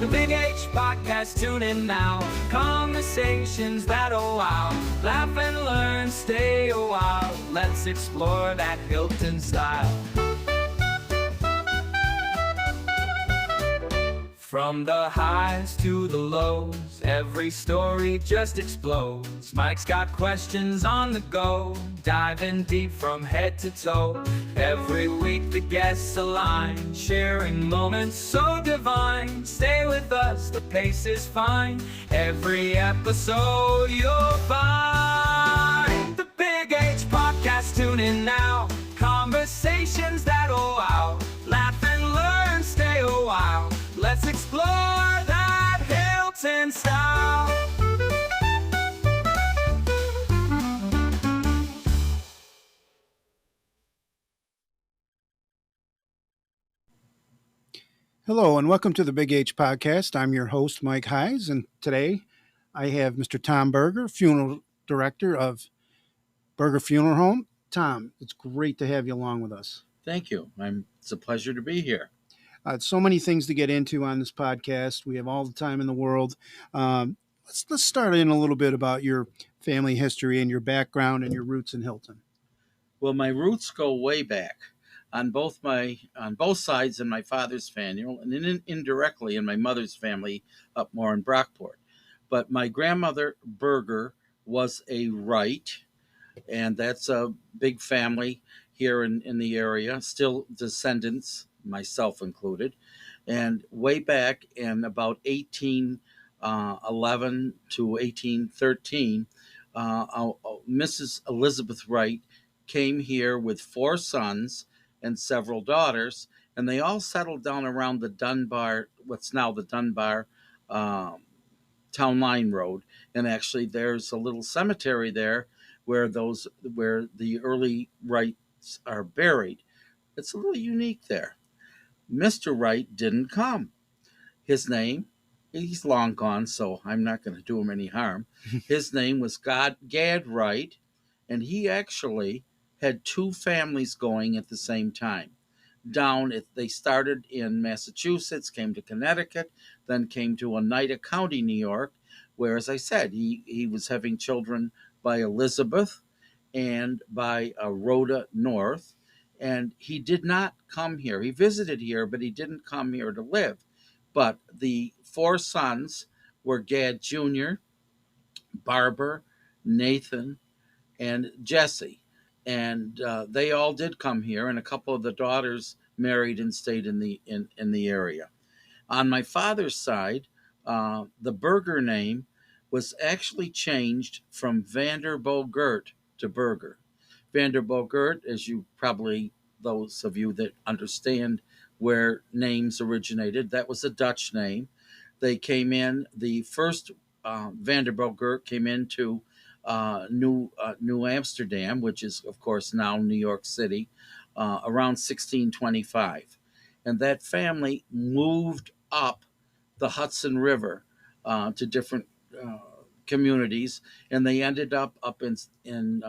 The Big H Podcast, tune in now. Conversations that'll wow. Laugh and learn, stay a while. Let's explore that Hilton style. From the highs to the lows, every story just explodes. Mike's got questions on the go, diving deep from head to toe. Every week the guests align, sharing moments so divine. Stay with us, the pace is fine. Every episode you'll find. The Big H Podcast, tune in now. Conversations that'll wow. Laugh and learn, stay a while. Let's explore that Hilton style. Hello and welcome to the Big H Podcast. I'm your host, Mike Hayes, and today I have Mr. Tom Berger, funeral director of Berger Funeral Home. Tom, it's great to have you along with us. Thank you. It's a pleasure to be here. So many things to get into on this podcast. We have all the time in the world. Let's start in a little bit about your family history and your background and your roots in Hilton. Well, my roots go way back on both sides in my father's family, and indirectly in my mother's family up more in Brockport. But my grandmother Berger was a Wright, and that's a big family here in the area, still descendants, myself included. And way back in about 1811 to 1813, Mrs. Elizabeth Wright came here with 4 sons and several daughters, and they all settled down around the Dunbar, what's now the Dunbar Town Line Road. And actually there's a little cemetery there where the early Wrights are buried. It's a little unique there. Mr. Wright didn't come. His name, he's long gone, so I'm not going to do him any harm. His name was Gad Wright, and he actually had 2 families going at the same time. They started in Massachusetts, came to Connecticut, then came to Oneida County, New York, where, as I said, he was having children by Elizabeth and by Rhoda North. And he did not come here. He visited here, but he didn't come here to live. But the 4 sons were Gad Jr., Barbara, Nathan, and Jesse. And they all did come here, and a couple of the daughters married and stayed in the area. On my father's side, the Berger name was actually changed from Vanderbogert to Berger. Vanderbogert, as you probably, those of you that understand where names originated, that was a Dutch name. They came in, the first Vanderbogert came into New Amsterdam, which is, of course, now New York City, around 1625. And that family moved up the Hudson River to different communities, and they ended up in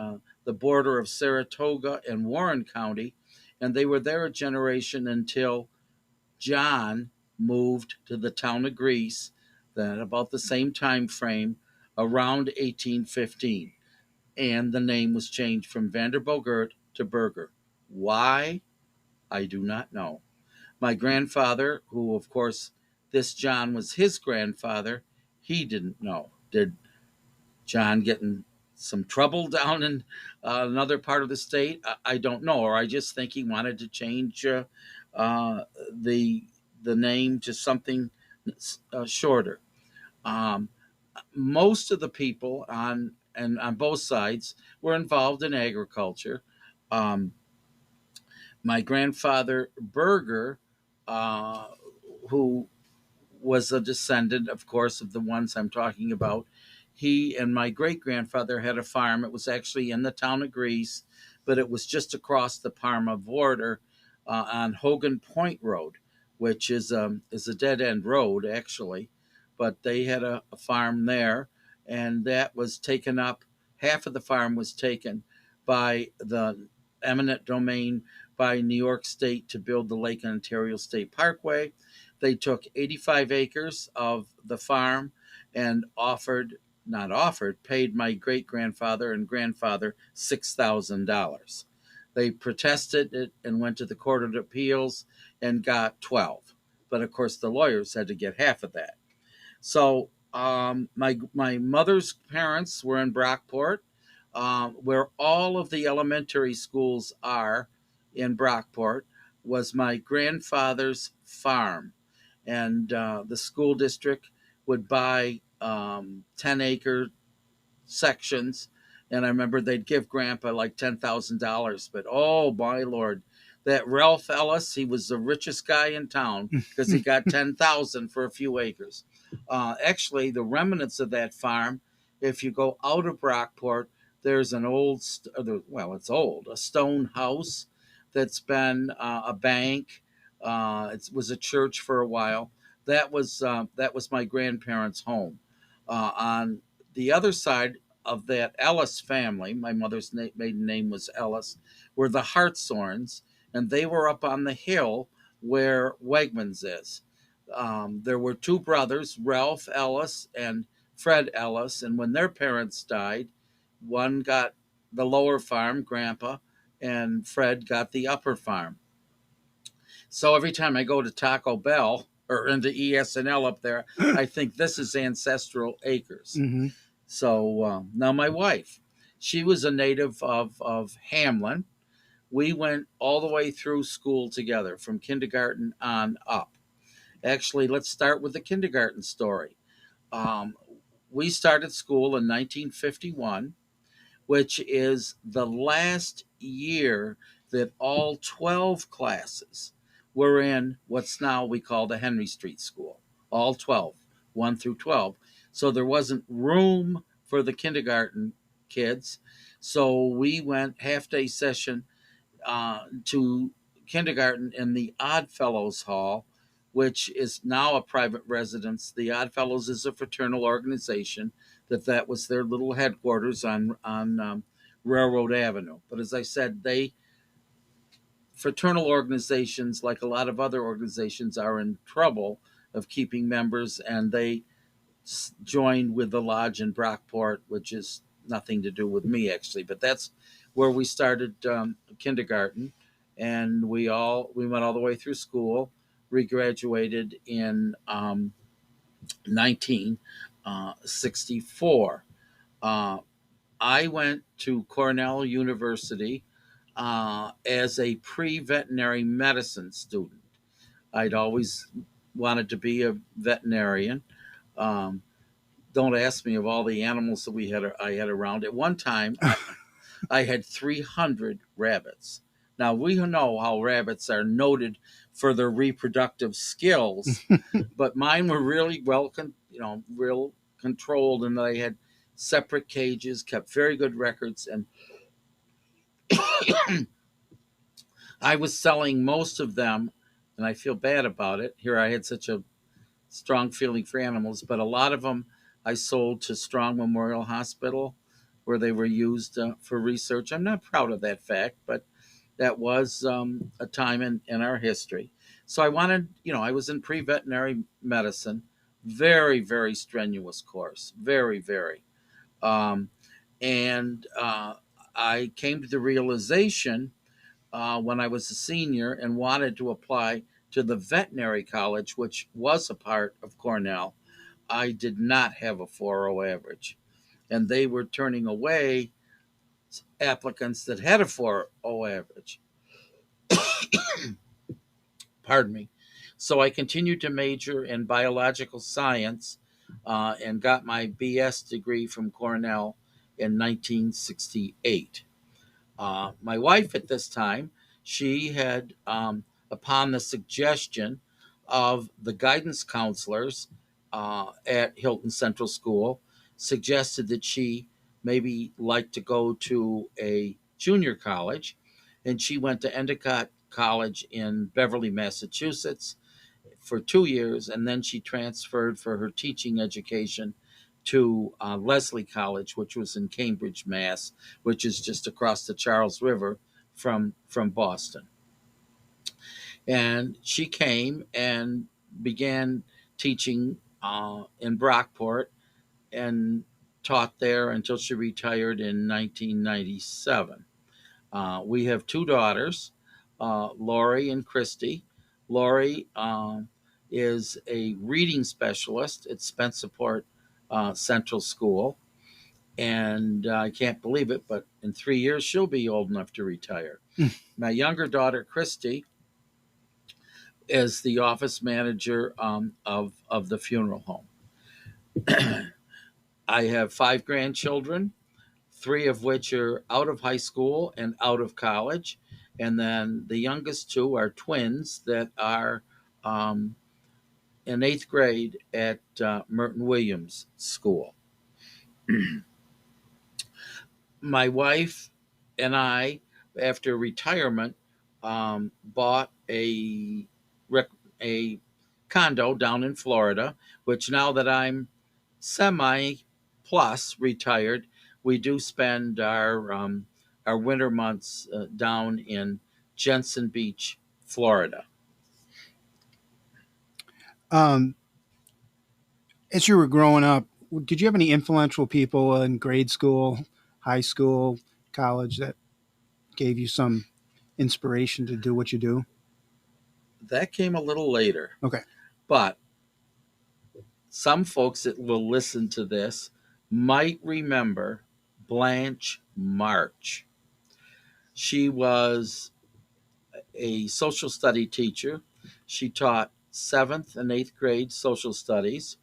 the border of Saratoga and Warren County, and they were there a generation until John moved to the town of Greece, then about the same time frame, around 1815, and the name was changed from Vanderbogert to Berger. Why? I do not know. My grandfather, who of course this John was his grandfather, he didn't know. Did John get in some trouble down in another part of the state? I don't know, or I just think he wanted to change the name to something shorter. Most of the people on both sides were involved in agriculture. My grandfather Berger, who was a descendant, of course, of the ones I'm talking about, he and my great-grandfather had a farm. It was actually in the town of Greece, but it was just across the Parma border on Hogan Point Road, which is a dead-end road, actually. But they had a farm there, and that was taken up. Half of the farm was taken by the eminent domain by New York State to build the Lake Ontario State Parkway. They took 85 acres of the farm and paid my great grandfather and grandfather $6,000. They protested it and went to the Court of Appeals and got 12. But of course, the lawyers had to get half of that. So my mother's parents were in Brockport, where all of the elementary schools are in Brockport. Was my grandfather's farm, and the school district would buy 10-acre sections. And I remember they'd give Grandpa like $10,000. But oh my Lord, that Ralph Ellis, he was the richest guy in town because he got 10,000 for a few acres. Actually, the remnants of that farm, if you go out of Brockport, there's an old, it's old, a stone house that's been a bank. It was a church for a while. That was my grandparents' home. On the other side of that Ellis family, my mother's maiden name was Ellis, were the Hartshorns, and they were up on the hill where Wegmans is. There were two brothers, Ralph Ellis and Fred Ellis, and when their parents died, one got the lower farm, Grandpa, and Fred got the upper farm. So every time I go to Taco Bell or into ES&L up there, I think this is Ancestral Acres. Mm-hmm. So now my wife, she was a native of Hamlin. We went all the way through school together from kindergarten on up. Actually, let's start with the kindergarten story. Um, we started school in 1951, which is the last year that all 12 classes were in what's now we call the Henry Street School. All 12, 1 through 12. So there wasn't room for the kindergarten kids. So we went half-day session to kindergarten in the Oddfellows Hall, which is now a private residence. The Oddfellows is a fraternal organization that was their little headquarters on Railroad Avenue. But as I said, fraternal organizations, like a lot of other organizations, are in trouble of keeping members, and they joined with the lodge in Brockport, which is nothing to do with me actually, but that's where we started kindergarten, and we went all the way through school. We graduated in 1964. I went to Cornell University as a pre-veterinary medicine student. I'd always wanted to be a veterinarian. Um, don't ask me of all the animals that I had around. At one time, I had 300 rabbits. Now we know how rabbits are noted for their reproductive skills, but mine were really real controlled, and I had separate cages, kept very good records, and I was selling most of them, and I feel bad about it. Here I had such a strong feeling for animals, but a lot of them I sold to Strong Memorial Hospital, where they were used for research. I'm not proud of that fact, but that was a time in our history. So I was in pre-veterinary medicine, very, very strenuous course, very, very. Um, and I came to the realization when I was a senior and wanted to apply to the veterinary college, which was a part of Cornell. I did not have a 4.0 average, and they were turning away applicants that had a 4.0 average. Pardon me. So I continued to major in biological science and got my BS degree from Cornell in 1968. My wife at this time, she had, upon the suggestion of the guidance counselors at Hilton Central School, suggested that she maybe like to go to a junior college. And she went to Endicott College in Beverly, Massachusetts for 2 years. And then she transferred for her teaching education to Lesley College, which was in Cambridge, Mass., which is just across the Charles River from Boston. And she came, and began teaching in Brockport and taught there until she retired in 1997. We have two daughters, Lori and Christy. Lori is a reading specialist at Spenceport Central School. And I can't believe it, but in 3 years, she'll be old enough to retire. My younger daughter, Christy, is the office manager of the funeral home. I have five grandchildren, three of which are out of high school and out of college. And then the youngest two are twins that are um, in eighth grade at Merton Williams School. My wife and I, after retirement, bought a condo down in Florida, which now that I'm semi plus retired, we do spend our winter months down in Jensen Beach, Florida. Um, as you were growing up, did you have any influential people in grade school, high school, college that gave you some inspiration to do what you do? That came a little later, Okay. but some folks that will listen to this might remember Blanche March. She was a social study teacher. She taught seventh and eighth grade social studies.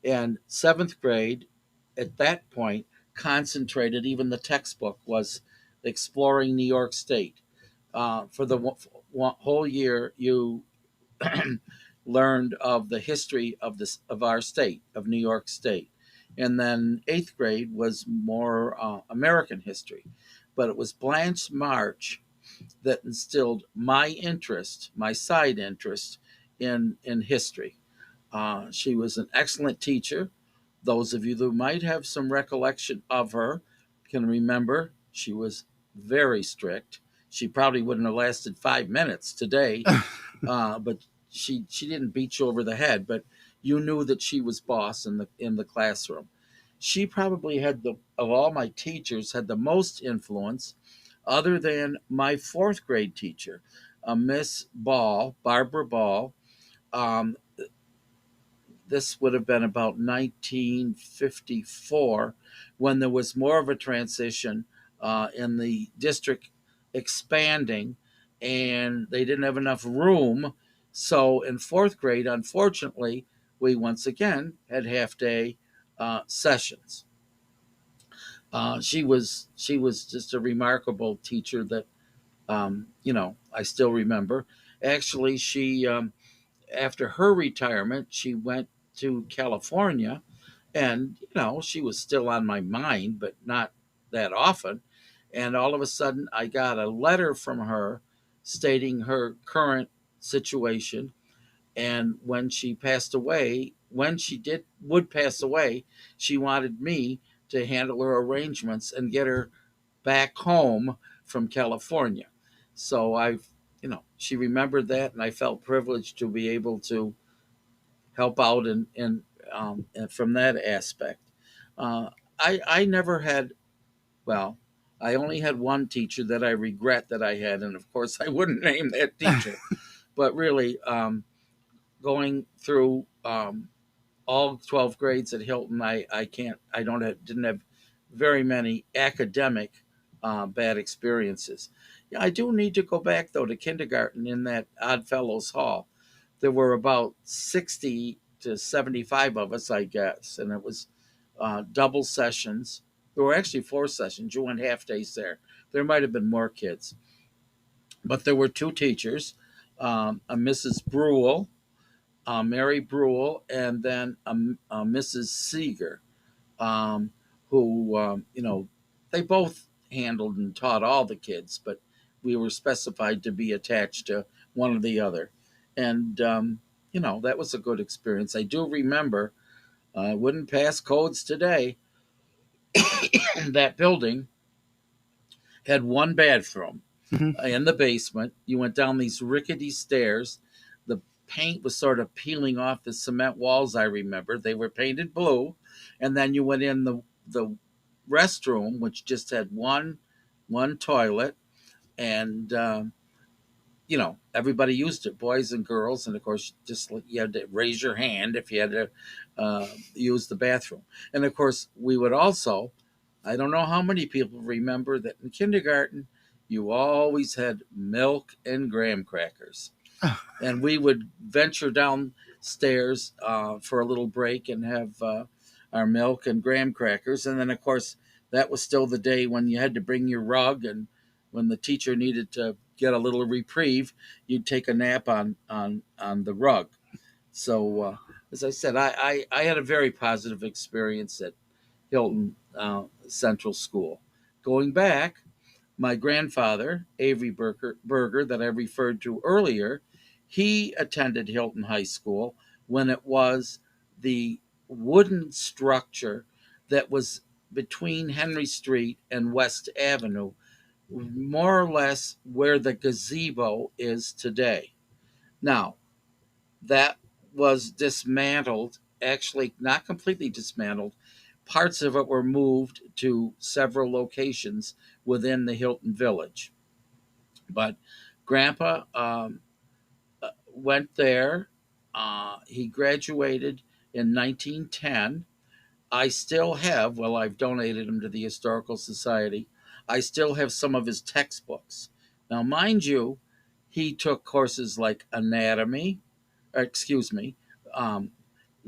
And seventh grade, at that point, concentrated, even the textbook was exploring New York State. For the whole year, you learned of the history of our state, of New York State. And then eighth grade was more American history. But it was Blanche March that instilled my interest, my side interest in history. She was an excellent teacher. Those of you that might have some recollection of her can remember she was very strict. She probably wouldn't have lasted 5 minutes today, but she didn't beat you over the head. But you knew that she was boss in the classroom. She probably had of all my teachers had the most influence, other than my fourth grade teacher, Miss Ball, Barbara Ball. Um, this would have been about 1954 when there was more of a transition in the district expanding and they didn't have enough room. So in fourth grade, unfortunately, we once again had half day sessions. She was just a remarkable teacher that I still remember. Actually, she after her retirement, she went to California, and she was still on my mind, but not that often. And all of a sudden, I got a letter from her stating her current situation. And when she passed away, when she would pass away, she wanted me to handle her arrangements and get her back home from California. So she remembered that, and I felt privileged to be able to help out and from that aspect. I never had, well, I only had one teacher that I regret that I had, and of course I wouldn't name that teacher. But really, going through all 12 grades at Hilton, didn't have very many academic bad experiences. Yeah, I do need to go back though to kindergarten in that Odd Fellows Hall. There were about 60 to 75 of us, I guess, and it was double sessions. There were actually 4 sessions. You went half days there. There might have been more kids, but there were two teachers, a Mrs. Brule, Mary Brule, and then a Mrs. Seeger, um, who, they both handled and taught all the kids, but we were specified to be attached to one or the other. And, that was a good experience. I do remember, I wouldn't pass codes today. That building had one bathroom Hmm. in the basement. You went down these rickety stairs. The paint was sort of peeling off the cement walls. I remember they were painted blue, and then you went in the restroom, which just had one toilet, and everybody used it, boys and girls, and of course, just you had to raise your hand if you had to use the bathroom. And of course, we would also, I don't know how many people remember that in kindergarten, you always had milk and graham crackers, and we would venture downstairs for a little break and have our milk and graham crackers. And then, of course, that was still the day when you had to bring your rug, and when the teacher needed to get a little reprieve, you'd take a nap on the rug. So, as I said, I had a very positive experience at Hilton Central School. Going back, my grandfather, Avery Berger, that I referred to earlier, he attended Hilton High School when it was the wooden structure that was between Henry Street and West Avenue, more or less where the gazebo is today. Now, that was dismantled, actually, not completely dismantled. Parts of it were moved to several locations within the Hilton Village. But Grandpa went there. He graduated in 1910. I still have, well, I've donated them to the Historical Society. I still have some of his textbooks. Now, mind you, he took courses like anatomy, excuse me, um,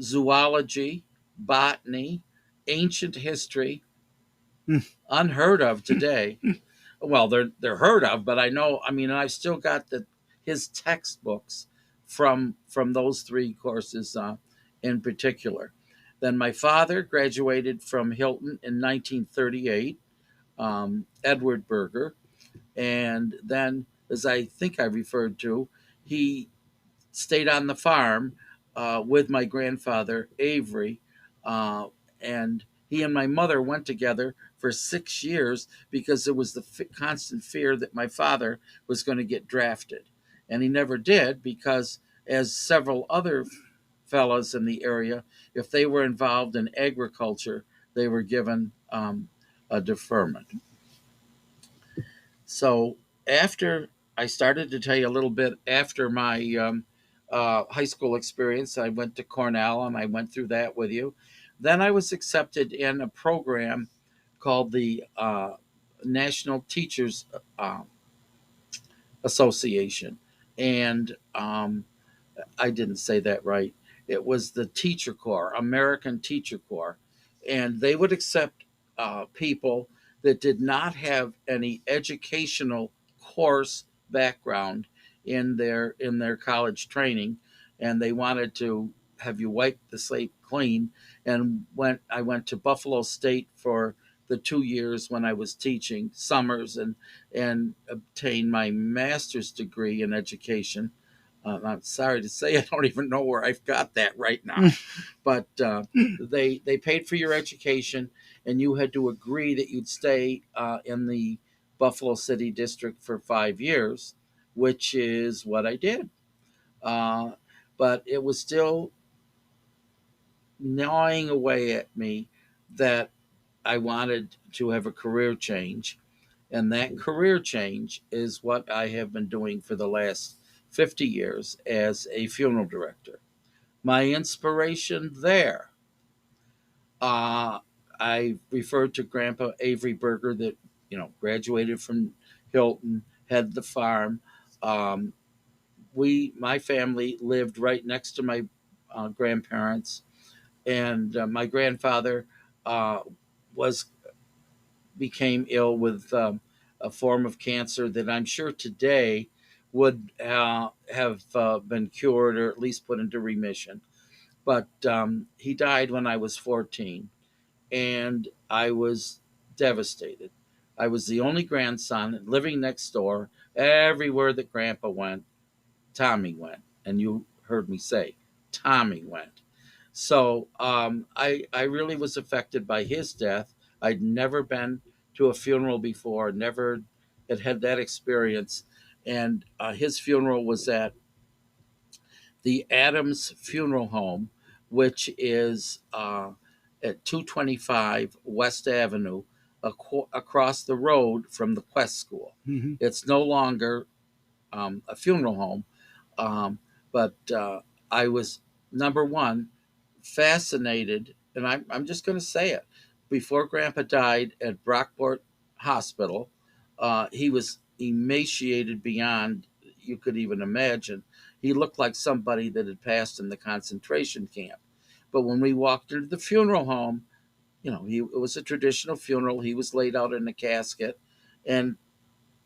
zoology, botany, ancient history, unheard of today. Well, they're heard of, but I know. I mean, I've still got his textbooks from those three courses in particular. Then my father graduated from Hilton in 1938, Edward Berger, and then, as I think I referred to, he stayed on the farm with my grandfather Avery, uh, and he and my mother went together for 6 years because there was the constant fear that my father was going to get drafted, and he never did because, as several other fellows in the area, if they were involved in agriculture, they were given a deferment. So after I started to tell you a little bit after my high school experience, I went to Cornell and I went through that with you. Then I was accepted in a program called the National Teachers uh, Association. And I didn't say that right. It was the Teacher Corps, American Teacher Corps, and they would accept people that did not have any educational course background in their college training, and they wanted to have you wipe the slate clean. And when I went to Buffalo State for the 2 years when I was teaching summers and obtained my master's degree in education. I'm sorry to say, I don't even know where I've got that right now. But they paid for your education, and you had to agree that you'd stay in the Buffalo City district for 5 years, which is what I did. Uh, but it was still gnawing away at me that I wanted to have a career change. And that career change is what I have been doing for the last 50 years as a funeral director. My inspiration there, uh, I referred to Grandpa Avery Berger that, graduated from Hilton, had the farm. Um, my family lived right next to my grandparents, and my grandfather uh, was became ill with a form of cancer that I'm sure today would have been cured or at least put into remission. But he died when I was 14, and I was devastated. I was the only grandson living next door. Everywhere that Grandpa went, Tommy went. And you heard me say, Tommy went. So I really was affected by his death. I'd never been to a funeral before, never had that experience. And his funeral was at the Adams Funeral Home, which is at 225 West Avenue, across the road from the Quest School. Hmm. It's no longer a funeral home, um, but I was, number one, fascinated, and I'm just going to say it. Before Grandpa died at Brockport Hospital, he was emaciated beyond you could even imagine. He looked like somebody that had passed in the concentration camp. But when we walked into the funeral home, it was a traditional funeral. He was laid out in a casket, and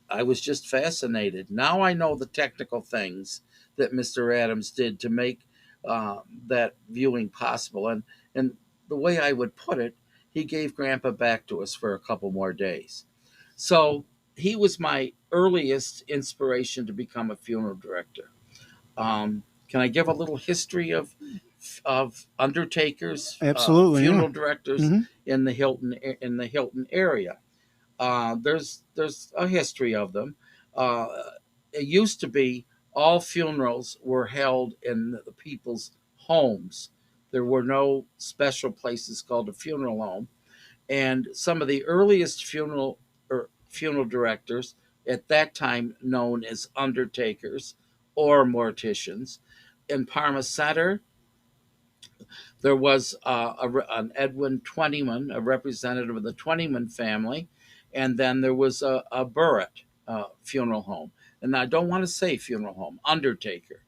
I was just fascinated. Now I know the technical things that Mr. Adams did to make that viewing possible. And the way I would put it, he gave Grandpa back to us for a couple more days. So he was my earliest inspiration to become a funeral director. Can I give a little history of undertakers, Absolutely, yeah. funeral directors Hmm. in the Hilton area? There's a history of them. Uh, it used to be all funerals were held in the people's homes. There were no special places called a funeral home, and some of the earliest funeral directors at that time known as undertakers or morticians in Parma Center. There was an Edwin Twentyman, a representative of the Twentyman family, and then there was a Burritt funeral home. And I don't want to say funeral home, undertaker,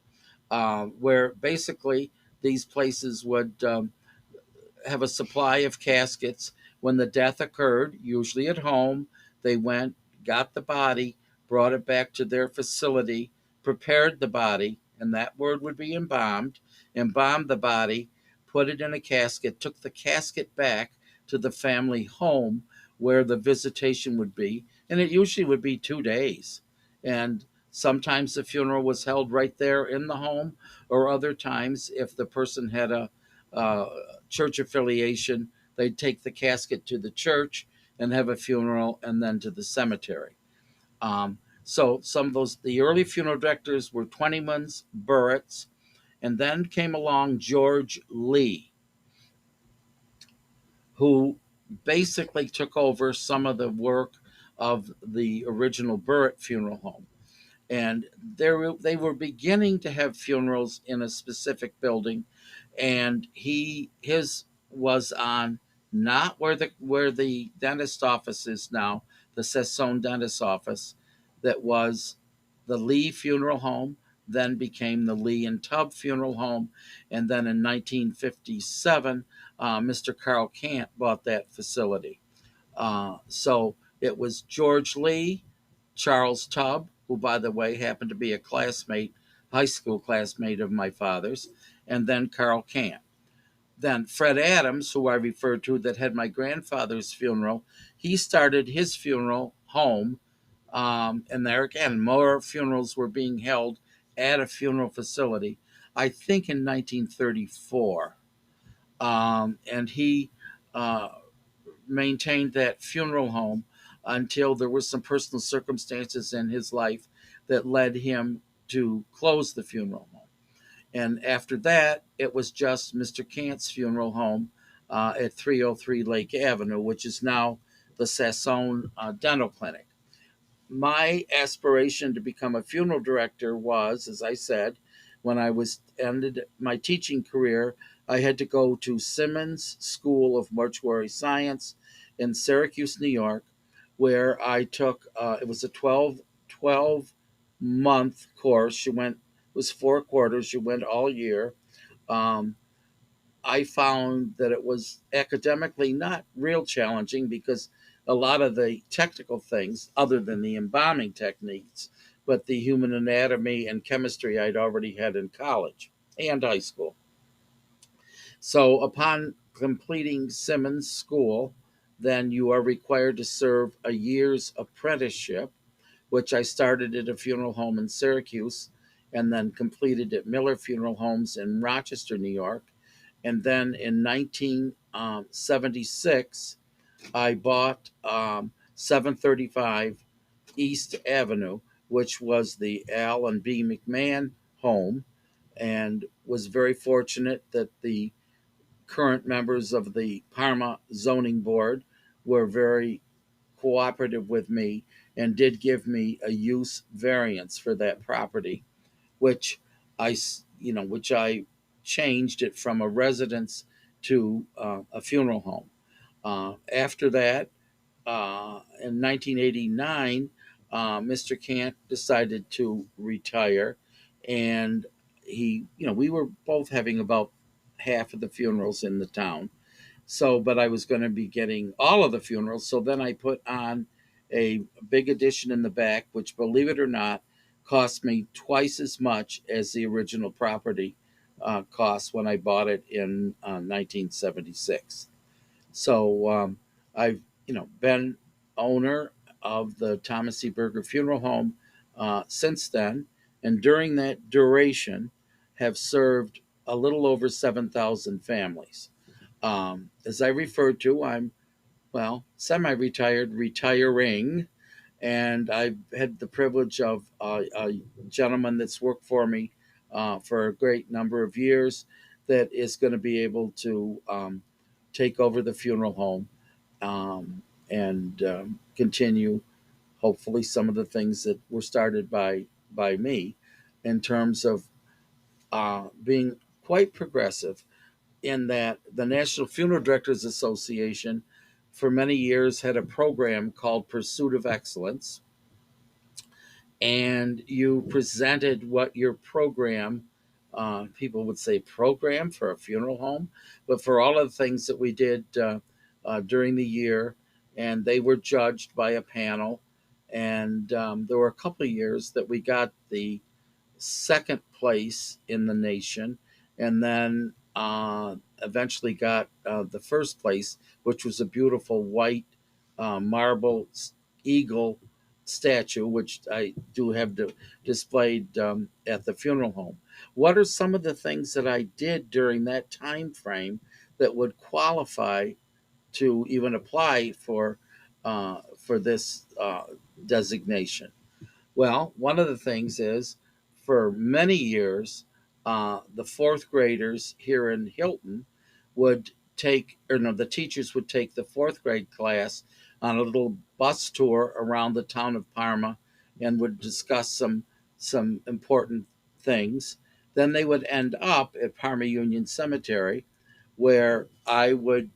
where basically these places would have a supply of caskets when the death occurred, usually at home. They went, got the body, brought it back to their facility, prepared the body, and that word would be embalmed the body, put it in a casket, took the casket back to the family home where the visitation would be, and it usually would be 2 days. And sometimes the funeral was held right there in the home, or other times, if the person had a uh, church affiliation, they'd take the casket to the church and have a funeral, and then to the cemetery. So some of the early funeral directors were Twentymans, Burritts, and then came along George Lee, who basically took over some of the work of the original Burritt Funeral Home. And they were beginning to have funerals in a specific building, and his was on, not where the dentist office is now, the Sassone dentist office, that was the Lee Funeral Home, then became the Lee and Tubb Funeral Home, and then in 1957, Mr. Carl Cant bought that facility. So it was George Lee, Charles Tubb, who, by the way, happened to be a high school classmate of my father's, and then Carl Cant. Then Fred Adams, who I referred to, that had my grandfather's funeral, he started his funeral home. And there again, more funerals were being held at a funeral facility, I think in 1934. And he uh, maintained that funeral home until there were some personal circumstances in his life that led him to close the funeral home. And after that, it was just Mr. Cant's funeral home at 303 Lake Avenue, which is now the Sassone Dental Clinic. My aspiration to become a funeral director was, as I said, when I was ended my teaching career, I had to go to Simmons School of Mortuary Science in Syracuse, New York, where I took it was a 12 month course. It was 4 quarters. You went all year. Um, I found that it was academically not real challenging because a lot of the technical things, other than the embalming techniques, but the human anatomy and chemistry I'd already had in college and high school. So upon completing Simmons School, then you are required to serve a year's apprenticeship, which I started at a funeral home in Syracuse and then completed at Miller Funeral Homes in Rochester, New York. And then in 1976, I bought 735 East Avenue, which was the Al and B. McMahon home. and was very fortunate that the current members of the Parma Zoning Board were very cooperative with me and did give me a use variance for that property, which which I changed it from a residence to a funeral home. After that, in 1989, Mr. Cant decided to retire, and we were both having about half of the funerals in the town. So, but I was going to be getting all of the funerals. So then I put on a big addition in the back, which, believe it or not, cost me twice as much as the original property cost when I bought it in 1976. So I've been owner of the Thomas C. Berger Funeral Home since then, and during that duration, have served a little over 7,000 families. As I referred to, I'm semi-retired, retiring, and I've had the privilege of a gentleman that's worked for me for a great number of years that is going to be able to take over the funeral home and continue, hopefully, some of the things that were started by me in terms of being quite progressive in that the National Funeral Directors Association for many years had a program called Pursuit of Excellence, and you presented what your program, people would say program for a funeral home, but for all of the things that we did during the year, and they were judged by a panel. And there were a couple of years that we got the second place in the nation, and then eventually got the first place, which was a beautiful white marble eagle statue, which I do have displayed at the funeral home. What are some of the things that I did during that time frame that would qualify to even apply for this designation? Well, one of the things is for many years, the fourth graders here in Hilton would take, or no, the teachers would take the fourth grade class on a little bus tour around the town of Parma and would discuss some important things. Then they would end up at Parma Union Cemetery, where I would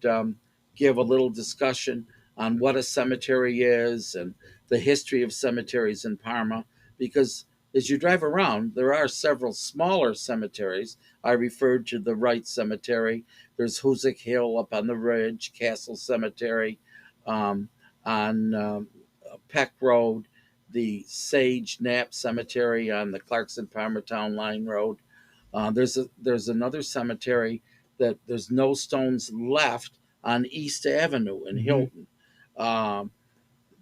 give a little discussion on what a cemetery is and the history of cemeteries in Parma, because as you drive around, there are several smaller cemeteries. I referred to the Wright Cemetery. There's Hoosick Hill up on the ridge, Castle Cemetery, on Peck Road, the Sage Knapp Cemetery on the Clarkson Palmer Town Line Road. There's another cemetery that there's no stones left on East Avenue in Hilton. Um,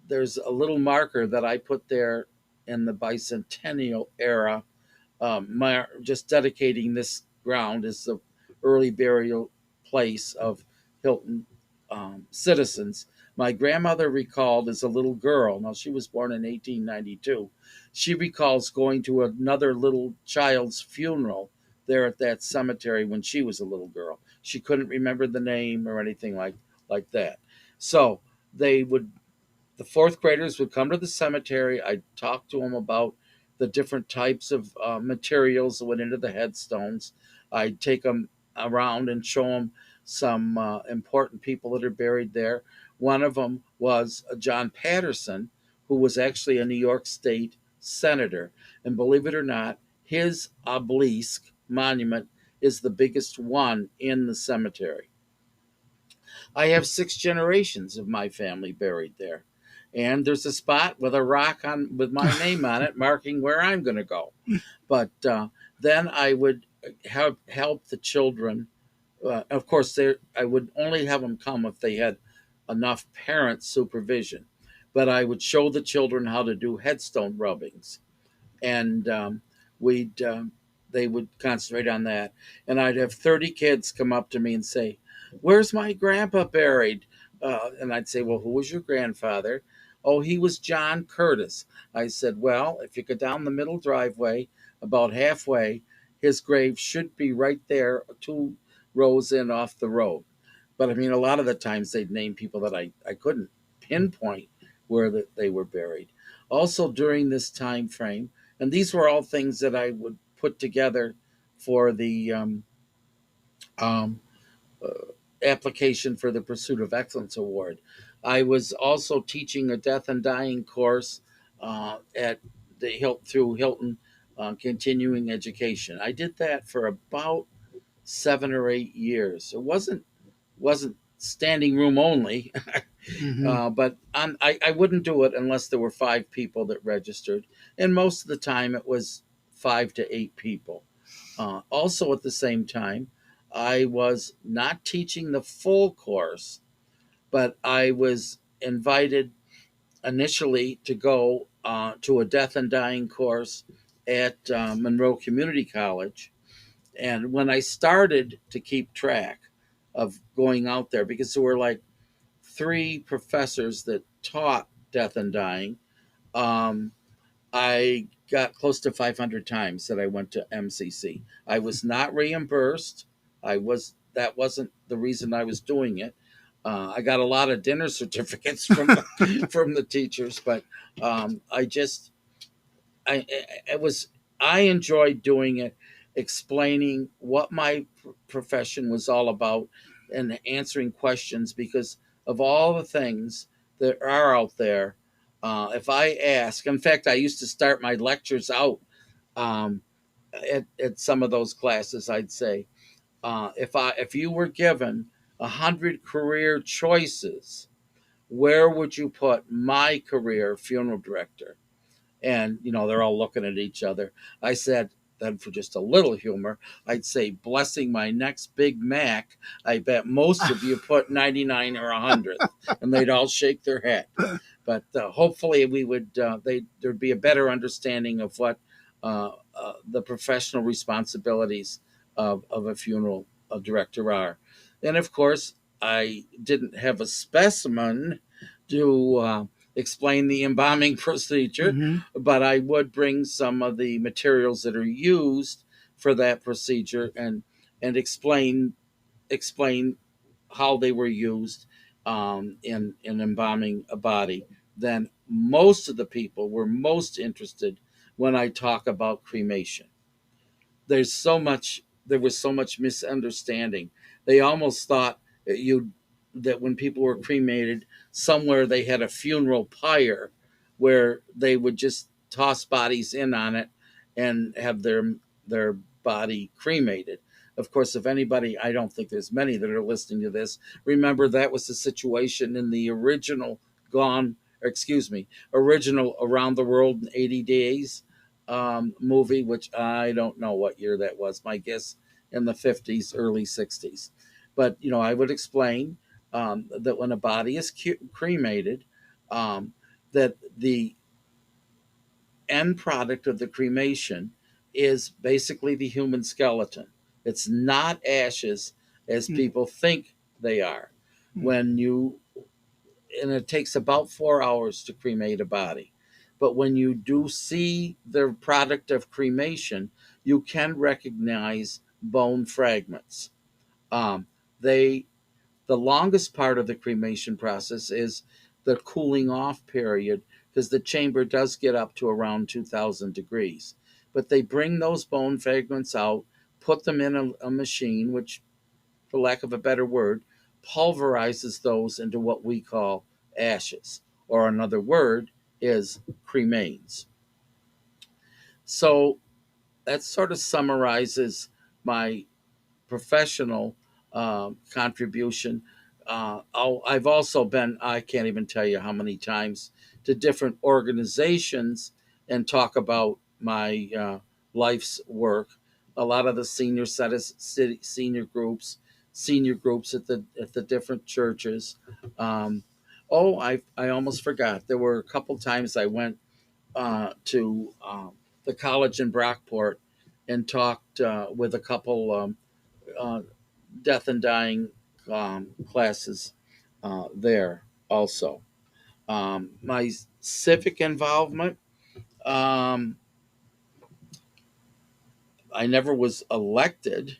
there's a little marker that I put there in the bicentennial era, just dedicating this ground as the early burial place of Hilton citizens. My grandmother recalled as a little girl, now she was born in 1892, she recalls going to another little child's funeral there at that cemetery when she was a little girl. She couldn't remember the name or anything like that. So they would the fourth graders would come to the cemetery. I'd talk to them about the different types of materials that went into the headstones. I'd take them around and show them some important people that are buried there. One of them was John Patterson, who was actually a New York State senator. And believe it or not, his obelisk monument is the biggest one in the cemetery. I have six generations of my family buried there. And there's a spot with a rock on with my name on it, marking where I'm going to go. But then I would help the children. Of course, I would only have them come if they had enough parent supervision. But I would show the children how to do headstone rubbings, and we'd they would concentrate on that. And I'd have 30 kids come up to me and say, "Where's my grandpa buried?" And I'd say, "Well, who was your grandfather?" "Oh, he was John Curtis." I said, "Well, if you go down the middle driveway, about halfway, his grave should be right there, 2 rows in off the road. But I mean, a lot of the times they'd name people that I couldn't pinpoint where that they were buried. Also during this time frame, and these were all things that I would put together for the um, application for the Pursuit of Excellence Award. I was also teaching a death and dying course at the through Hilton continuing education. I did that for about 7 or 8 years. It wasn't standing room only, Mm-hmm. but I wouldn't do it unless there were 5 people that registered, and most of the time it was 5 to 8 people. Also, at the same time, I was not teaching the full course, but I was invited initially to go to a death and dying course at Monroe Community College. And when I started to keep track of going out there, because there were like 3 professors that taught death and dying, um, I got close to 500 times that I went to MCC. I was not reimbursed. That wasn't the reason I was doing it. I got a lot of dinner certificates from from the teachers, but I just I it was I enjoyed doing it, explaining what my profession was all about, and answering questions because of all the things that are out there. If I ask, in fact, I used to start my lectures out um, at some of those classes. I'd say, if you were given 100 career choices, where would you put my career, funeral director? And they're all looking at each other. I said, then for just a little humor, I'd say, blessing my next Big Mac, I bet most of you put 99 or 100th, and they'd all shake their head. But hopefully we would there'd be a better understanding of what the professional responsibilities of a funeral director are. And of course, I didn't have a specimen to explain the embalming procedure, Mm-hmm. but I would bring some of the materials that are used for that procedure and explain how they were used in embalming a body. Then most of the people were most interested when I talk about cremation. There was so much misunderstanding. They almost thought that when people were cremated, somewhere they had a funeral pyre where they would just toss bodies in on it and have their body cremated. Of course, if anybody, I don't think there's many that are listening to this, remember that was the situation in the original Gone, excuse me, original Around the World in 80 Days movie, which I don't know what year that was. My guess in the 50s, early 60s. But I would explain that when a body is cremated, um, that the end product of the cremation is basically the human skeleton. It's not ashes as people think they are. When you and it takes about 4 hours to cremate a body. But when you do see the product of cremation, you can recognize bone fragments. Um, they the longest part of the cremation process is the cooling off period because the chamber does get up to around 2,000 degrees. But they bring those bone fragments out, put them in a machine, which, for lack of a better word, pulverizes those into what we call ashes, or another word is cremains. So that sort of summarizes my professional contribution. I've also been, I can't even tell you how many times, to different organizations and talk about my life's work. A lot of the senior groups at the different churches. Um, I almost forgot. There were a couple times I went to the college in Brockport and talked with a couple uh, death and dying classes there also. My civic involvement, um, I never was elected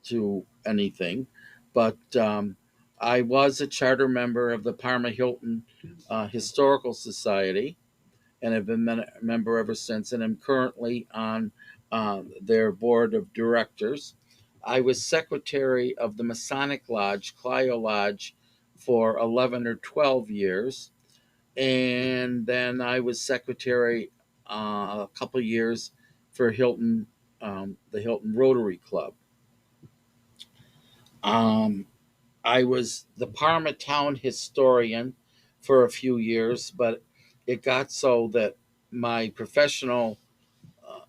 to anything, but I was a charter member of the Parma Hilton Historical Society, and have been a member ever since, and I'm currently on their board of directors. I was secretary of the Masonic Lodge, Clio Lodge, for 11 or 12 years, and then I was secretary a couple of years for Hilton, the Hilton Rotary Club. Um, I was the Parma town historian for a few years, but it got so that my professional uh,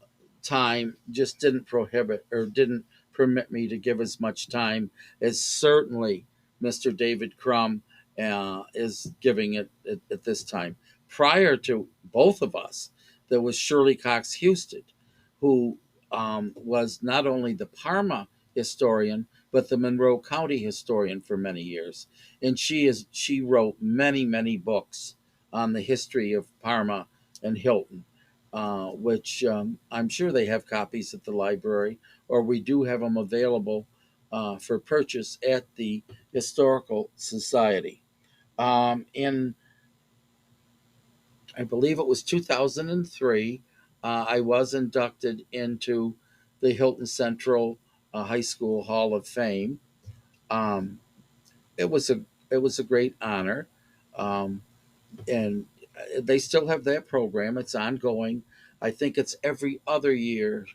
time just didn't permit me to give as much time as certainly Mr. David Crum is giving it at this time. Prior to both of us, there was Shirley Cox Houston, who was not only the Parma historian but the Monroe County historian for many years, and she wrote many books on the history of Parma and Hilton, which I'm sure they have copies at the library, or we do have them available for purchase at the Historical Society. In, I believe it was 2003, I was inducted into the Hilton Central High School Hall of Fame. Um, it was a great honor. Um, and they still have that program. It's ongoing. I think it's every other year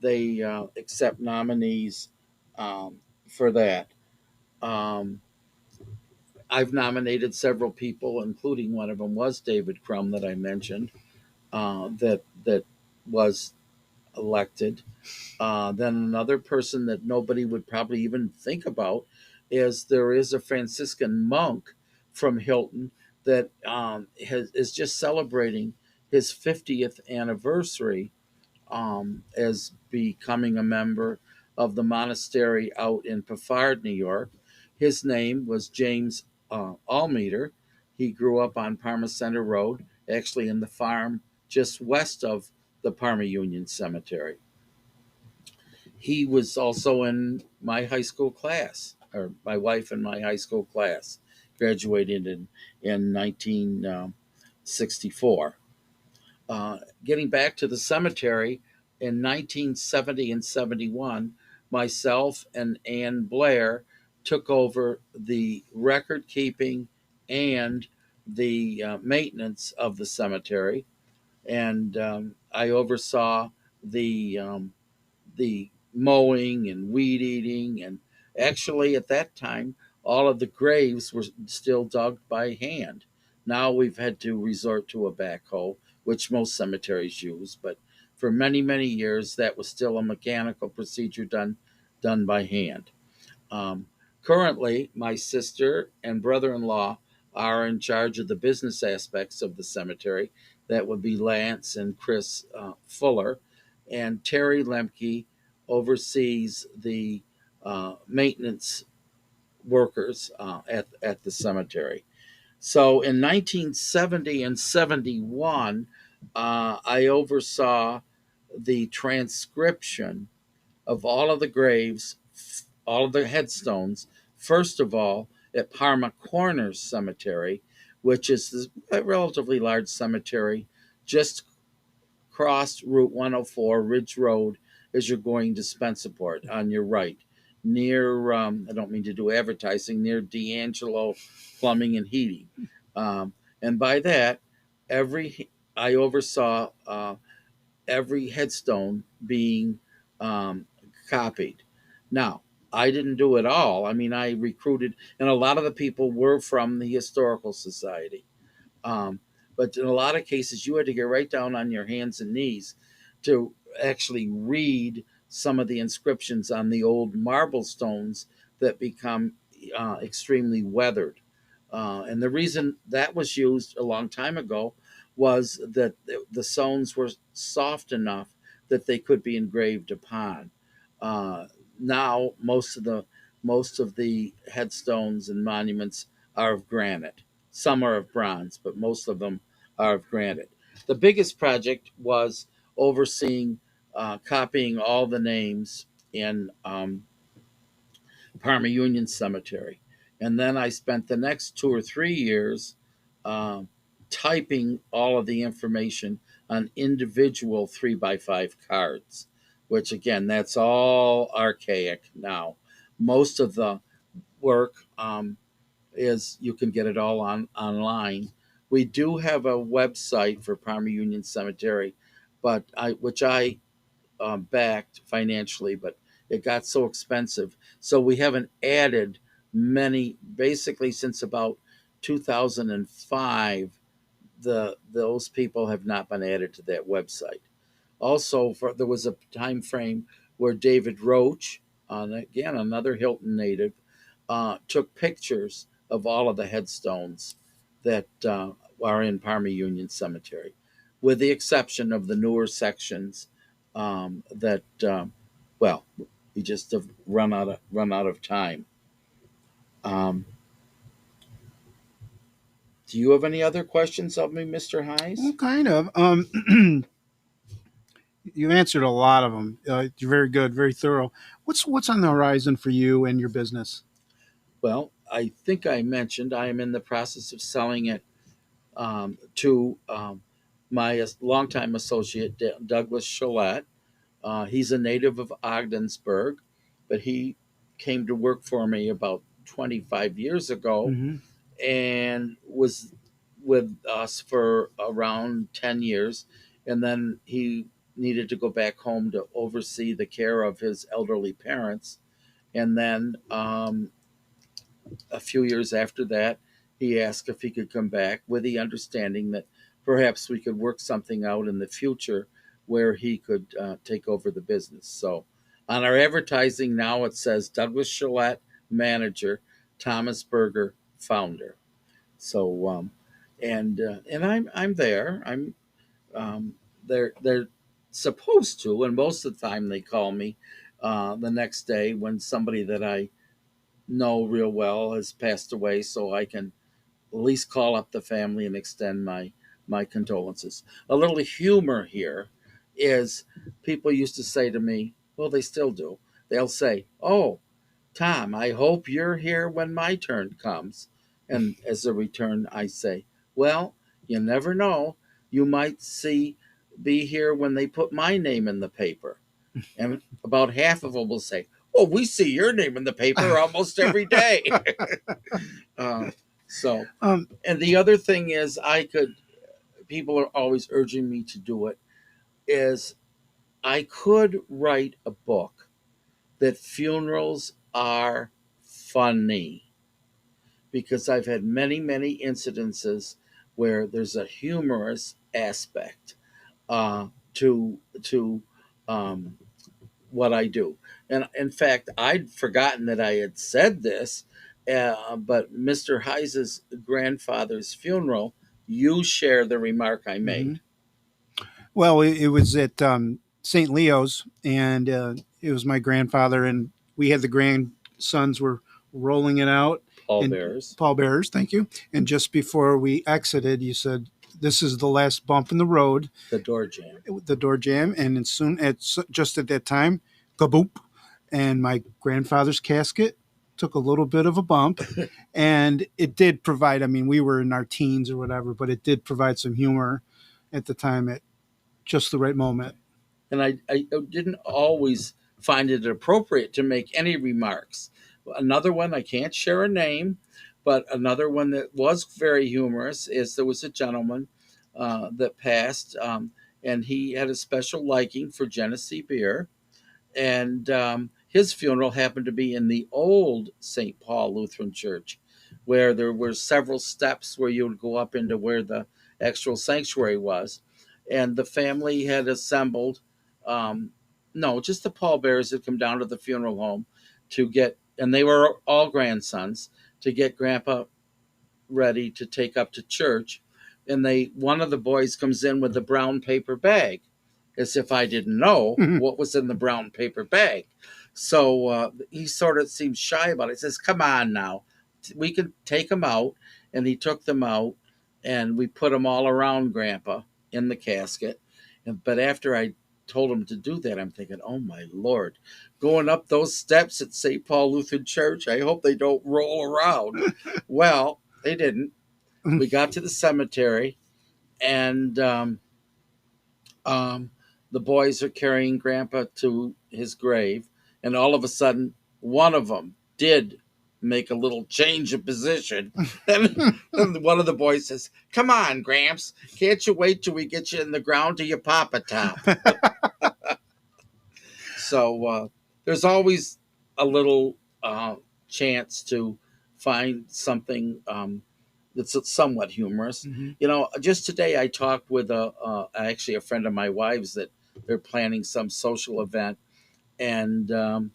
they accept nominees for that. Um, I've nominated several people, including one of them was David Crum that I mentioned, that was elected. Then another person that nobody would probably even think about is there is a Franciscan monk from Hilton that is just celebrating his 50th anniversary as becoming a member of the monastery out in Peffard, New York. His name was James Almeter. He grew up on Parma Center Road, actually in the farm just west of the Parma Union Cemetery. He was also in my high school class, or my wife and my high school class, graduated in 1964. Getting back to the cemetery, in 1970 and 71, myself and Ann Blair took over the record keeping and the maintenance of the cemetery, and I oversaw the mowing and weed eating. And actually, at that time, all of the graves were still dug by hand. Now we've had to resort to a backhoe, which most cemeteries use, but for many years that was still a mechanical procedure done by hand. Um, Currently, my sister and brother in law are in charge of the business aspects of the cemetery. That would be Lance and Chris Fuller. And Terry Lemke oversees the maintenance workers at the cemetery. So in 1970 and 71, I oversaw the transcription of all of the graves, all of the headstones, first of all, at Parma Corners Cemetery, which is a relatively large cemetery just crossed Route 104, Ridge Road, as you're going to Spencerport on your right, near, I don't mean to do advertising, near D'Angelo Plumbing and Heating. And by that, I oversaw every headstone being um, copied. Now, I didn't do it all. I mean, I recruited, and a lot of the people were from the Historical Society. Um, but in a lot of cases, you had to get right down on your hands and knees to actually read some of the inscriptions on the old marble stones that become extremely weathered. And the reason that was used a long time ago was that the stones were soft enough that they could be engraved upon. Uh, Now, most of the headstones and monuments are of granite. Some are of bronze, but most of them are of granite. The biggest project was overseeing copying all the names in Parma Union Cemetery. And then I spent the next 2 or 3 years uh, typing all of the information on individual 3x5 cards, which again, that's all archaic now. Most of the work is you can get it all online. We do have a website for Parma Union Cemetery, but which I backed financially, but it got so expensive. So we haven't added many, basically since about 2005, those people have not been added to that website. Also, there was a time frame where David Roach, again another Hilton native, took pictures of all of the headstones that are in Parma Union Cemetery, with the exception of the newer sections that, well, we just have run out of time. Um, do you have any other questions of me, Mr. Well, Hayes? kind of. You answered a lot of them. You're very good, very thorough. What's on the horizon for you and your business? Well, I think I mentioned I am in the process of selling it to my longtime associate, Douglas Chalette. He's a native of Ogdensburg, but he came to work for me about 25 years ago Mm-hmm. and was with us for around 10 years. And then he needed to go back home to oversee the care of his elderly parents. And then a few years after that, he asked if he could come back with the understanding that perhaps we could work something out in the future where he could take over the business. So on our advertising now, it says Douglas Chalette, manager, Thomas Berger, founder. So and I'm there. They're supposed to, and most of the time they call me the next day when somebody that I know real well has passed away, so I can at least call up the family and extend my condolences. A little humor here is people used to say to me, well, they still do. They'll say, "Oh, Tom, I hope you're here when my turn comes." And as a return, I say, "Well, you never know. You might be here when they put my name in the paper." And about half of them will say, "Well, we see your name in the paper almost every day." uh, so, um, and the other thing is, people are always urging me to do it, is I could write a book that funerals are funny, because I've had many, many incidences where there's a humorous aspect to um, what I do. And in fact, I'd forgotten that I had said this, but Mr. Heis's grandfather's funeral, you share the remark I mhm. made. Well, it was at St. Leo's, and it was my grandfather, and we had the grandsons were rolling it out, Paul and Bears, pallbearers, thank you. And just before we exited, you said, "This is the last bump in the road," the door jam. the door jam, and as soon just at that time, kaboop, and my grandfather's casket took a little bit of a bump, and it did provide. I mean, we were in our teens or whatever, but it did provide some humor at the time at just the right moment. And I didn't always find it appropriate to make any remarks. Another one, I can't share a name, but another one that was very humorous is there was a gentleman that passed, and he had a special liking for Genesee beer, and his funeral happened to be in the old St. Paul Lutheran Church, where there were several steps where you would go up into where the actual sanctuary was, and the family had assembled. Um, no, just the pallbearers had come down to the funeral home to get, and they were all grandsons, to get Grandpa ready to take up to church. And one of the boys comes in with a brown paper bag, as if I didn't know what was in the brown paper bag. So he sort of seemed shy about it. He says, "Come on now, we can take them out." And he took them out, and we put them all around Grandpa in the casket. But after I told him to do that, I'm thinking, oh my Lord, going up those steps at St. Paul Lutheran Church, I hope they don't roll around. Well, they didn't. We got to the cemetery, and um, the boys are carrying Grandpa to his grave, and all of a sudden, one of them did make a little change of position. And one of the boys says, "Come on, Gramps, can't you wait till we get you in the ground to your Papa Top?" So there's always a little chance to find something that's somewhat humorous. Mhm. Just today I talked with actually a friend of my wife's that they're planning some social event, and um,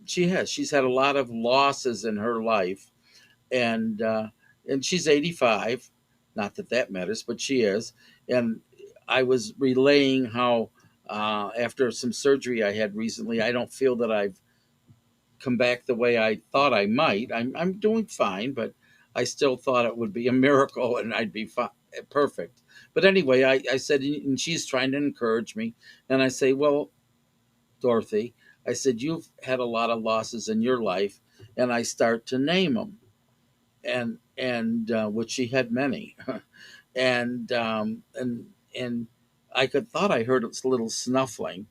she's had a lot of losses in her life, and she's 85. Not that that matters, but she is. And I was relaying how after some surgery I had recently, I don't feel that I've come back the way I thought I might. I'm doing fine, but I still thought it would be a miracle and I'd be perfect. But anyway, I said, and she's trying to encourage me, and I say, well, Dorothy, I said, you've had a lot of losses in your life, and I start to name them, and which she had many, and I could thought I heard a little snuffling,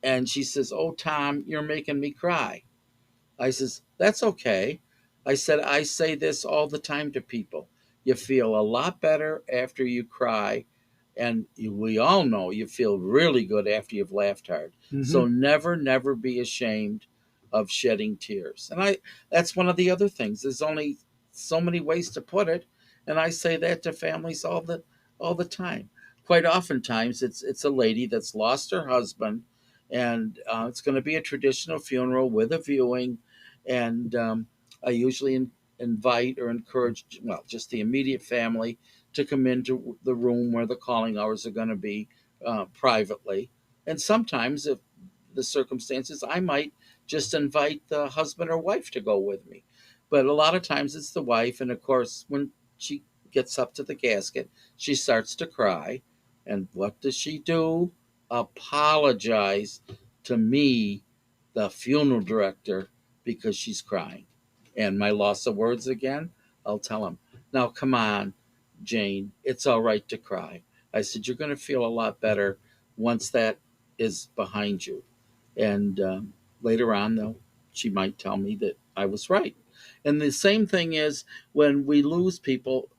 and she says, "Oh, Tom, you're making me cry." I says, "That's okay." I said, "I say this all the time to people. You feel a lot better after you cry, and we all know you feel really good after you've laughed hard. Mhm. So never, never be ashamed of shedding tears." And that's one of the other things. There's only so many ways to put it, and I say that to families all the time. Quite oftentimes, it's a lady that's lost her husband, and it's going to be a traditional funeral with a viewing, and I usually invite or encourage, well, just the immediate family to come into the room where the calling hours are going to be privately. And sometimes, if the circumstances, I might just invite the husband or wife to go with me. But a lot of times it's the wife. And of course, when she gets up to the casket, she starts to cry. And what does she do? Apologize to me, the funeral director, because she's crying. And my loss of words again, I'll tell him, "Now, come on, Jane, it's all right to cry." I said, "You're going to feel a lot better once that is behind you." And later on, though, she might tell me that I was right. And the same thing is when we lose people,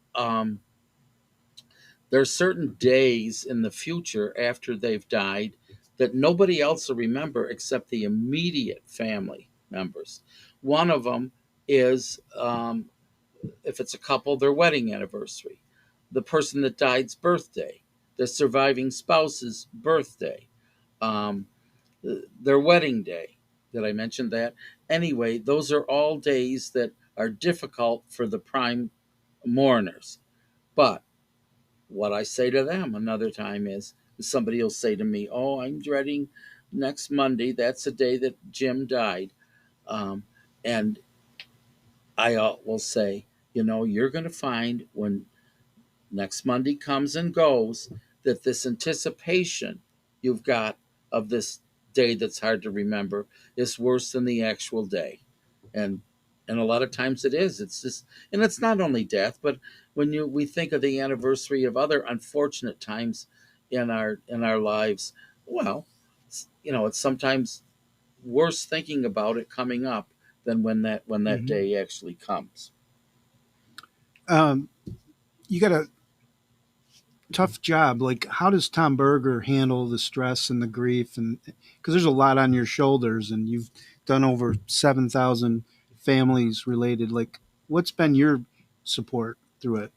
there are certain days in the future after they've died that nobody else will remember except the immediate family members. One of them is if it's a couple, their wedding anniversary, the person that died's birthday, the surviving spouse's birthday, um, their wedding day. Did I mention that? Anyway, those are all days that are difficult for the prime mourners. But what I say to them another time is somebody will say to me, "Oh, I'm dreading next Monday. That's the day that Jim died." And I will say, you're going to find when next Monday comes and goes that this anticipation you've got of this day that's hard to remember is worse than the actual day. And a lot of times it is. It's just, and it's not only death, but when we think of the anniversary of other unfortunate times in our lives, well, it's sometimes worse thinking about it coming up than when that Mhm. day actually comes. Um, you got a tough job. Like, how does Tom Berger handle the stress and the grief? And because there's a lot on your shoulders, and you've done over 7,000 families related. Like, what's been your support through it?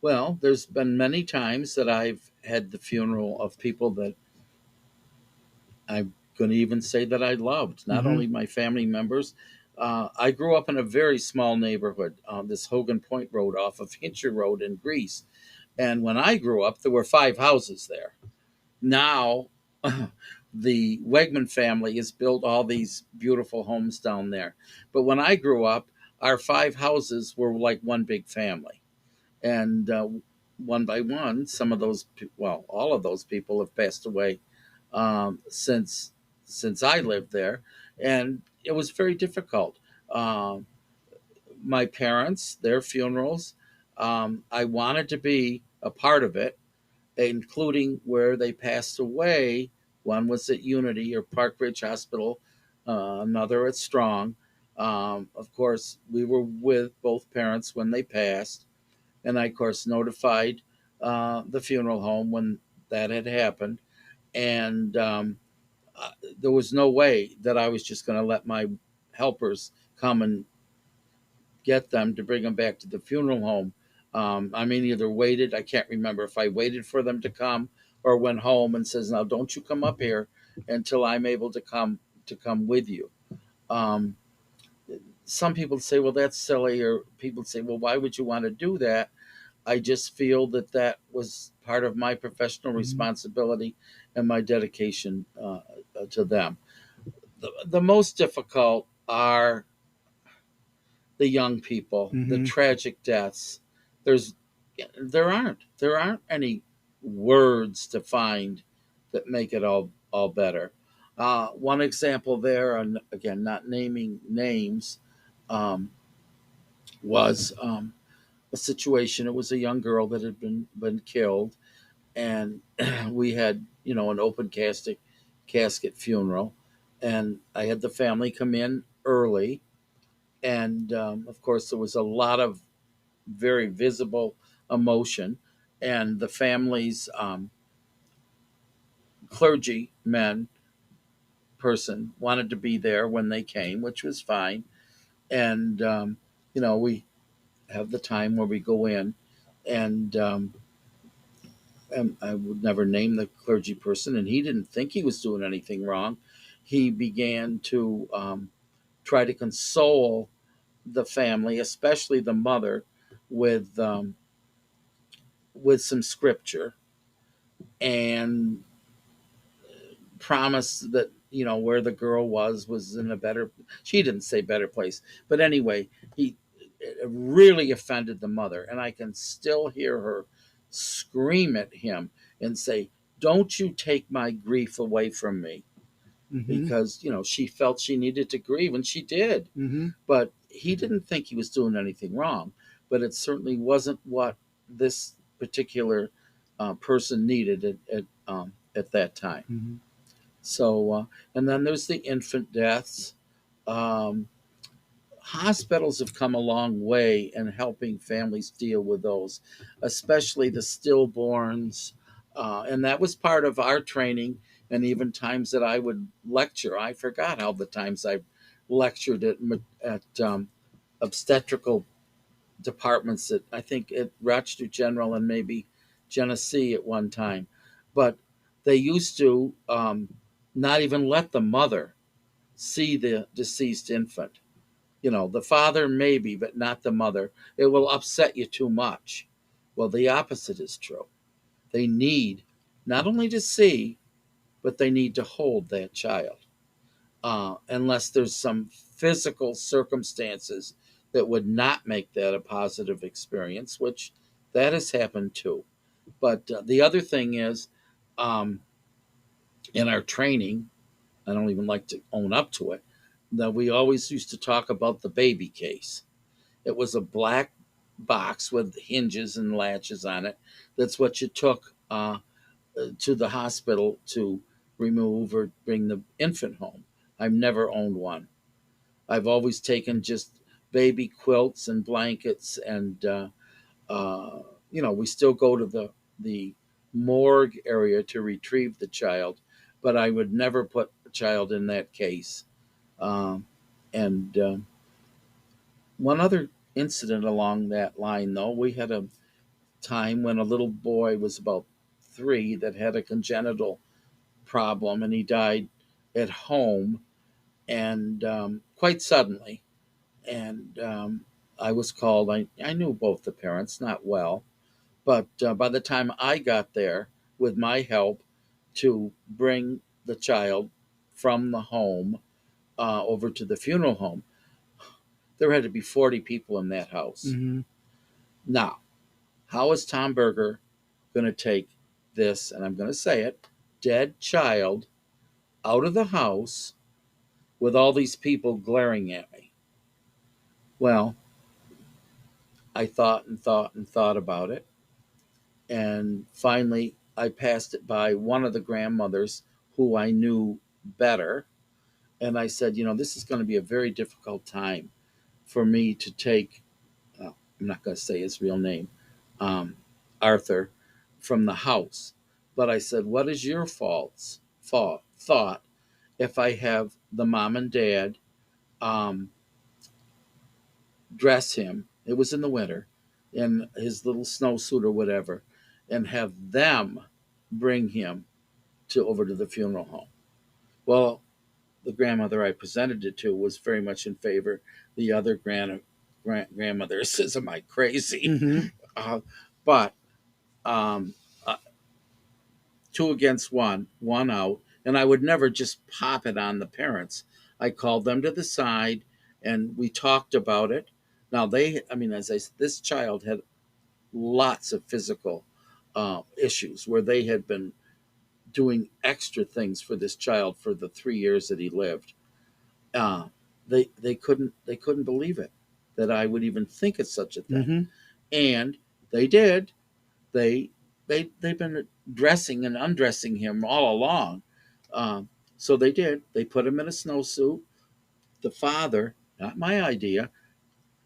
Well, there's been many times that I've had the funeral of people that I'm going to even say that I loved, not Mm-hmm. only my family members. I grew up in a very small neighborhood, this Hogan Point Road off of Hincher Road in Greece. And when I grew up, there were 5 houses there. Now, the Wegman family has built all these beautiful homes down there. But when I grew up, our 5 houses were like one big family. And one by one, some of those, well, all of those people have passed away since I lived there, and it was very difficult. Um, my parents, their funerals, I wanted to be a part of it, including where they passed away. One was at Unity or Park Ridge Hospital, another at Strong. Of course, we were with both parents when they passed, and I, of course, notified the funeral home when that had happened. And uh, there was no way that I was just going to let my helpers come and get them to bring them back to the funeral home. I mean, either waited, I can't remember if I waited for them to come or went home and says, now don't you come up here until I'm able to come with you. Um, some people say, well, that's silly, or people say, well, why would you want to do that? I just feel that that was part of my professional Mhm. responsibility and my dedication to them. The most difficult are the young people, the Mhm. tragic deaths. There's there aren't any words to find that make it all better. One example there, and again, not naming names, um, was a situation. It was a young girl that had been killed, and we had an open casket funeral, and I had the family come in early, and of course there was a lot of very visible emotion, and the family's clergyman person wanted to be there when they came, which was fine. And we have the time where we go in, and I would never name the clergy person, and he didn't think he was doing anything wrong. He began to try to console the family, especially the mother, with some scripture, and promised that where the girl was in a better, she didn't say better place, but anyway, he it really offended the mother, and I can still hear her scream at him and say, don't you take my grief away from me, Mhm. because she felt she needed to grieve, and she did. Mhm. But he didn't think he was doing anything wrong, but it certainly wasn't what this particular person needed at that time. Mhm. So, and then there's the infant deaths. Um, Hospitals have come a long way in helping families deal with those, especially the stillborns. And that was part of our training, and even times that I would lecture. I forgot how the times I lectured at obstetrical departments at, I think, at Rochester General and maybe Genesee at one time. But they used to not even let the mother see the deceased infant. The father maybe, but not the mother. It will upset you too much. Well, the opposite is true. They need not only to see, but they need to hold that child, unless there's some physical circumstances that would not make that a positive experience, which that has happened too. But the other thing is, um, in our training, I don't even like to own up to it, that we always used to talk about the baby case. It was a black box with hinges and latches on it. That's what you took to the hospital to remove or bring the infant home. I've never owned one. I've always taken just baby quilts and blankets, and we still go to the morgue area to retrieve the child, but I would never put a child in that case. Um, and One other incident along that line, though, we had a time when a little boy was about 3 that had a congenital problem, and he died at home, and quite suddenly. And I was called. I knew both the parents, not well, but by the time I got there with my help to bring the child from the home over to the funeral home, there had to be 40 people in that house. Mhm. Now, How is Tom Berger going to take this, and I'm going to say it, dead child out of the house with all these people glaring at me? Well, I thought and thought and thought about it. And finally, I passed it by one of the grandmothers who I knew better. And I said, this is going to be a very difficult time for me to take, I'm not going to say his real name, um, Arthur, from the house. But I said, what is your thought if I have the mom and dad um, dress him? It was in the winter in his little snowsuit or whatever, and have them bring him over to the funeral home. Well, the grandmother I presented it to was very much in favor. The other grandmother says, "Am I crazy?" Mm-hmm. But um, uh, two against one out, and I would never just pop it on the parents. I called them to the side, and we talked about it. Now as I said, this child had lots of physical issues where they had been doing extra things for this child for the 3 years that he lived. Uh, they couldn't believe it that I would even think of such a thing, Mm-hmm. and they did. They they've been dressing and undressing him all along. Um, so they did. They put him in a snowsuit. The father, not my idea,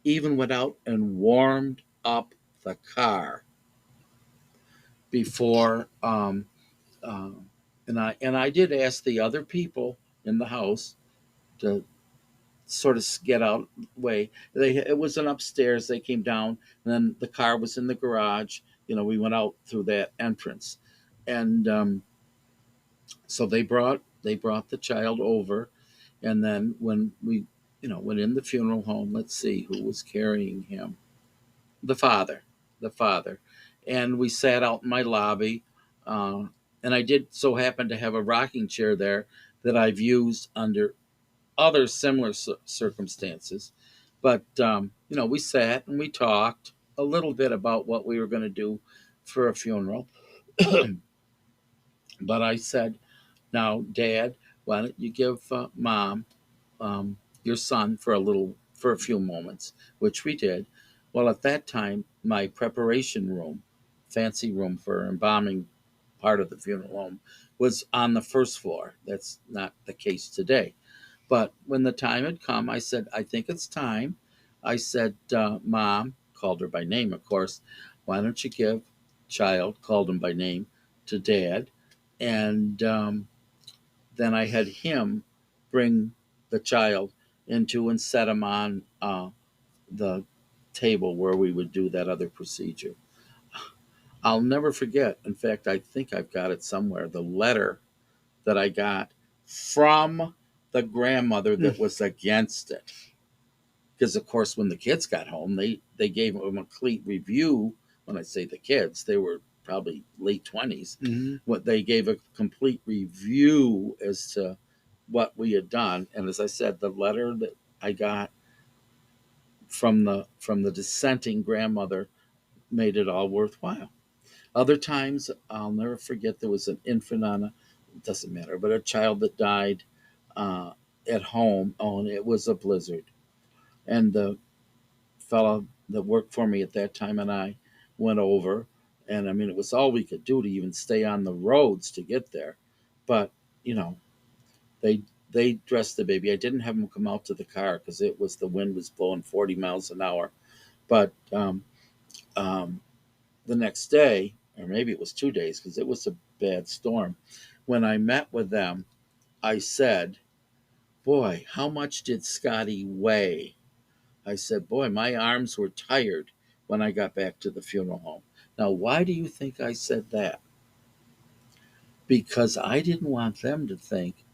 even went out and warmed up the car before. Uh, and I did ask the other people in the house to sort of get out way. It was an upstairs. They came down, and then the car was in the garage. We went out through that entrance, and so they brought the child over, and then when we went in the funeral home, let's see who was carrying him. The father, the father, and we sat out in my lobby, uh, and I did so happen to have a rocking chair there that I've used under other similar circumstances. But we sat and we talked a little bit about what we were going to do for a funeral. But I said, "Now, Dad, why don't you give Mom your son for a few moments," which we did. Well, at that time, my preparation room, fancy room for embalming part of the funeral home, was on the first floor. That's not the case today. But when the time had come, I said, "I think it's time." I said, "Mom," called her by name, of course, "why don't you give child," called him by name, "to Dad?" And then I had him bring the child into and set him on the table where we would do that other procedure. I'll never forget. In fact, I think I've got it somewhere. The letter that I got from the grandmother that was against it. Because, of course, when the kids got home, they gave them a complete review. When I say the kids, they were probably late 20s. Mm-hmm. What they gave a complete review as to what we had done. And as I said, the letter that I got from the dissenting grandmother made it all worthwhile. Other times, I'll never forget, there was an infant on it doesn't matter, but a child that died uh, at home. Oh, and it was a blizzard. And the fellow that worked for me at that time and I went over. And it was all we could do to even stay on the roads to get there. But, you know, they they dressed the baby. I didn't have them come out to the car because the wind was blowing 40 miles an hour. But um, the next day, or maybe it was 2 days because it was a bad storm, when I met with them, I said, "Boy, how much did Scotty weigh?" I said, "Boy, my arms were tired when I got back to the funeral home." Now, why do you think I said that? Because I didn't want them to think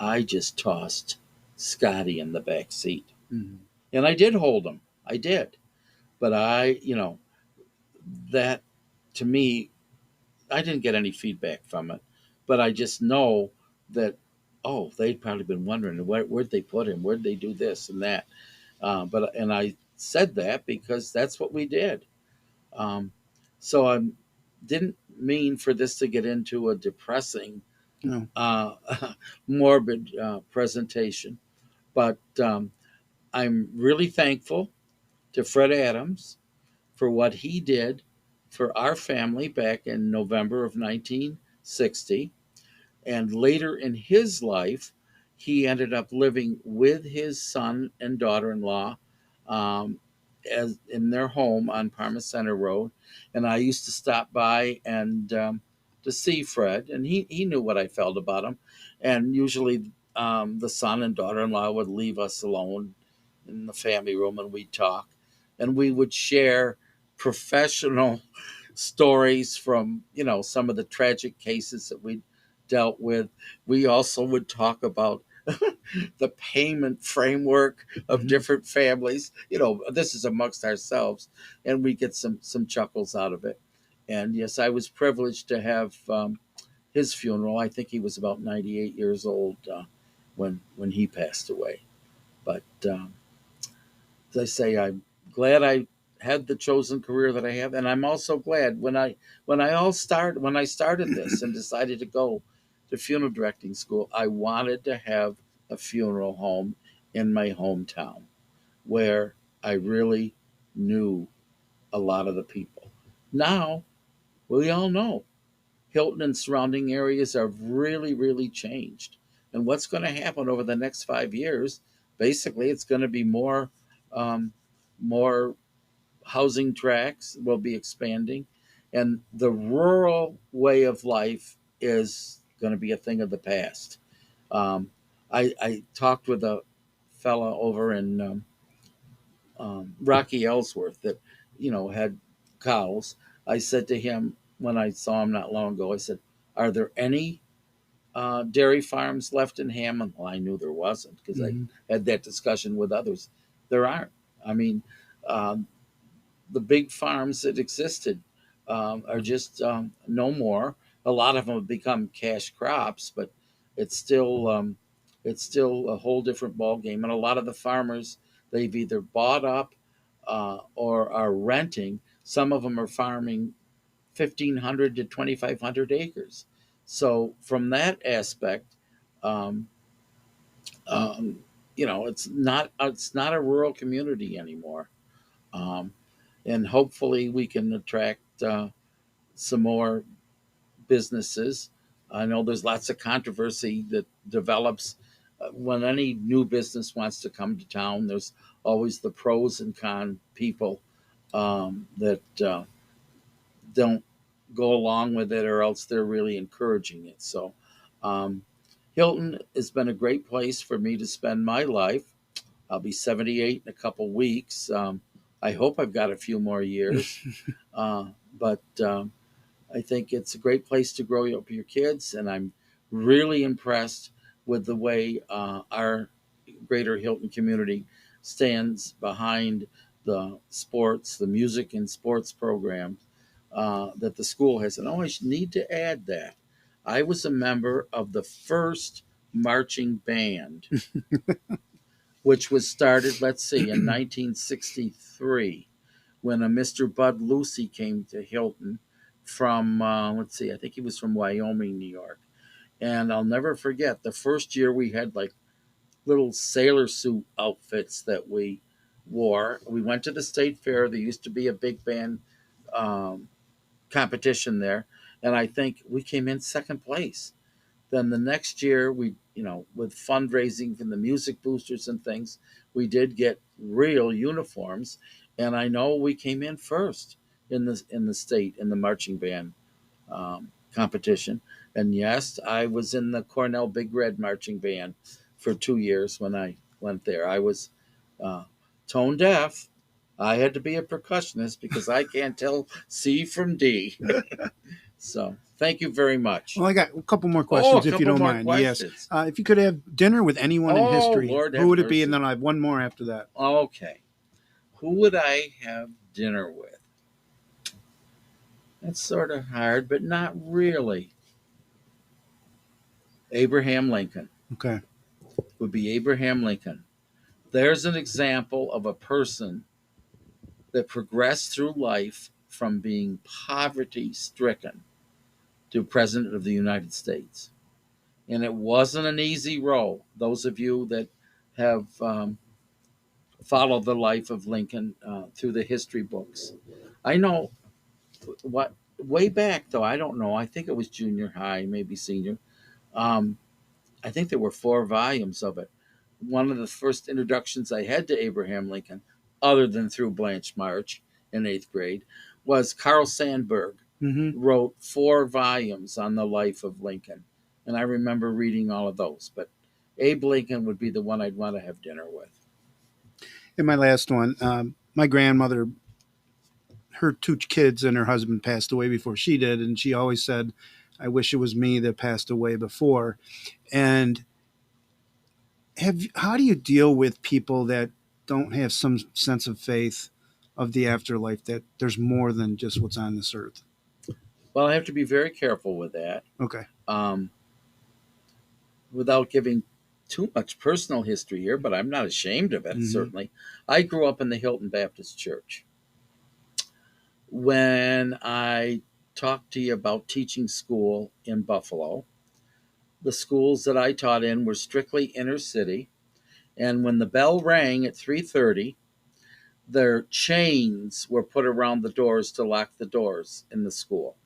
I just tossed Scotty in the back seat. Mm-hmm. And I did hold him. I did. But that to me, I didn't get any feedback from it. But I just know that, oh, they'd probably been wondering where'd they put him? Where'd they do this and that? And I said that because that's what we did. Um, So I didn't mean for this to get into a depressing, No. uh, morbid presentation, but I'm really thankful to Fred Adams for what he did for our family back in November of 1960. And later in his life, he ended up living with his son and daughter in law, um, as in their home on Parma Center Road. And I used to stop by and to see Fred, and he knew what I felt about him. And usually the son and daughter in law would leave us alone in the family room and we'd talk. And we would share professional stories from, some of the tragic cases that we dealt with. We also would talk about the payment framework of Mhm. different families. This is amongst ourselves, and we get some chuckles out of it. And yes, I was privileged to have his funeral. I think he was about 98 years old when he passed away. But as I say, I'm glad I had the chosen career that I have, and I'm also glad when I started this and decided to go to funeral directing school. I wanted to have a funeral home in my hometown where I really knew a lot of the people. Now we all know Hilton and surrounding areas have really, really changed. And what's going to happen over the next 5 years? Basically, it's going to be um, more housing tracts will be expanding, and the rural way of life is going to be a thing of the past. Um, I talked with a fella over in Rocky Ellsworth that had cows. I said to him when I saw him not long ago, I said, "Are there any dairy farms left in Hammond?" Well, I knew there wasn't because I Mhm. had that discussion with others. There aren't. I mean, um, the big farms that existed are just no more. A lot of them have become cash crops, but it's still um, it's still a whole different ball game. And a lot of the farmers, they've either bought up or are renting. Some of them are farming 1,500 to 2,500 acres. So from that aspect, um, um, it's not a rural community anymore. Um, and hopefully we can attract some more businesses. I know there's lots of controversy that develops when any new business wants to come to town. There's always the pros and con people that don't go along with it, or else they're really encouraging it. So, um, Hilton has been a great place for me to spend my life. I'll be 78 in a couple weeks. I hope I've got a few more years. But I think it's a great place to grow up your kids, and I'm really impressed with the way our greater Hilton community stands behind the music and sports programs that the school has. And I always need to add that I was a member of the first marching band, which was started, let's see, in 1963 when a Mr. Bud Lucy came to Hilton from, let's see, I think he was from Wyoming, New York. And I'll never forget the first year we had like little sailor suit outfits that we wore. We went to the state fair. There used to be a big band um, competition there. And I think we came in second place. Then the next year, with fundraising from the music boosters and things, we did get real uniforms, and I know we came in first in the state in the marching band competition. And yes, I was in the Cornell Big Red marching band for 2 years when I went there. I was uh, tone deaf. I had to be a percussionist because I can't tell C from D. So thank you very much. Well, I got a couple more Oh, a questions, if you couple don't more mind. Yes. questions. If you could have dinner with anyone in Oh, history, Lord who have would it be? And mercy. then I have one more after that. Okay. Who would I have dinner with? That's sort of hard, but not really. Abraham Lincoln Okay. would be Abraham Lincoln. There's an example of a person that progressed through life from being poverty stricken to President of the United States. And it wasn't an easy role. Those of you that have followed the life of Lincoln through the history books, I know what way back though. I don't know. I think it was junior high, maybe senior. Um, I think there were 4 volumes of it. One of the first introductions I had to Abraham Lincoln, other than through Blanche March in 8th grade, was Carl Sandburg Mm-hmm. wrote 4 volumes on the life of Lincoln. And I remember reading all of those. But Abe Lincoln would be the one I'd want to have dinner with. And my last one, my grandmother, her 2 kids and her husband passed away before she did, and she always said, "I wish it was me that passed away before." And how do you deal with people that don't have some sense of faith of the afterlife, that there's more than just what's on this earth? Well, I have to be very careful with that Okay. um, without giving too much personal history here, but I'm not ashamed of it, Mhm. certainly. I grew up in the Hilton Baptist Church. When I talked to you about teaching school in Buffalo, the schools that I taught in were strictly inner city. And when the bell rang at 3:30, their chains were put around the doors to lock the doors in the school.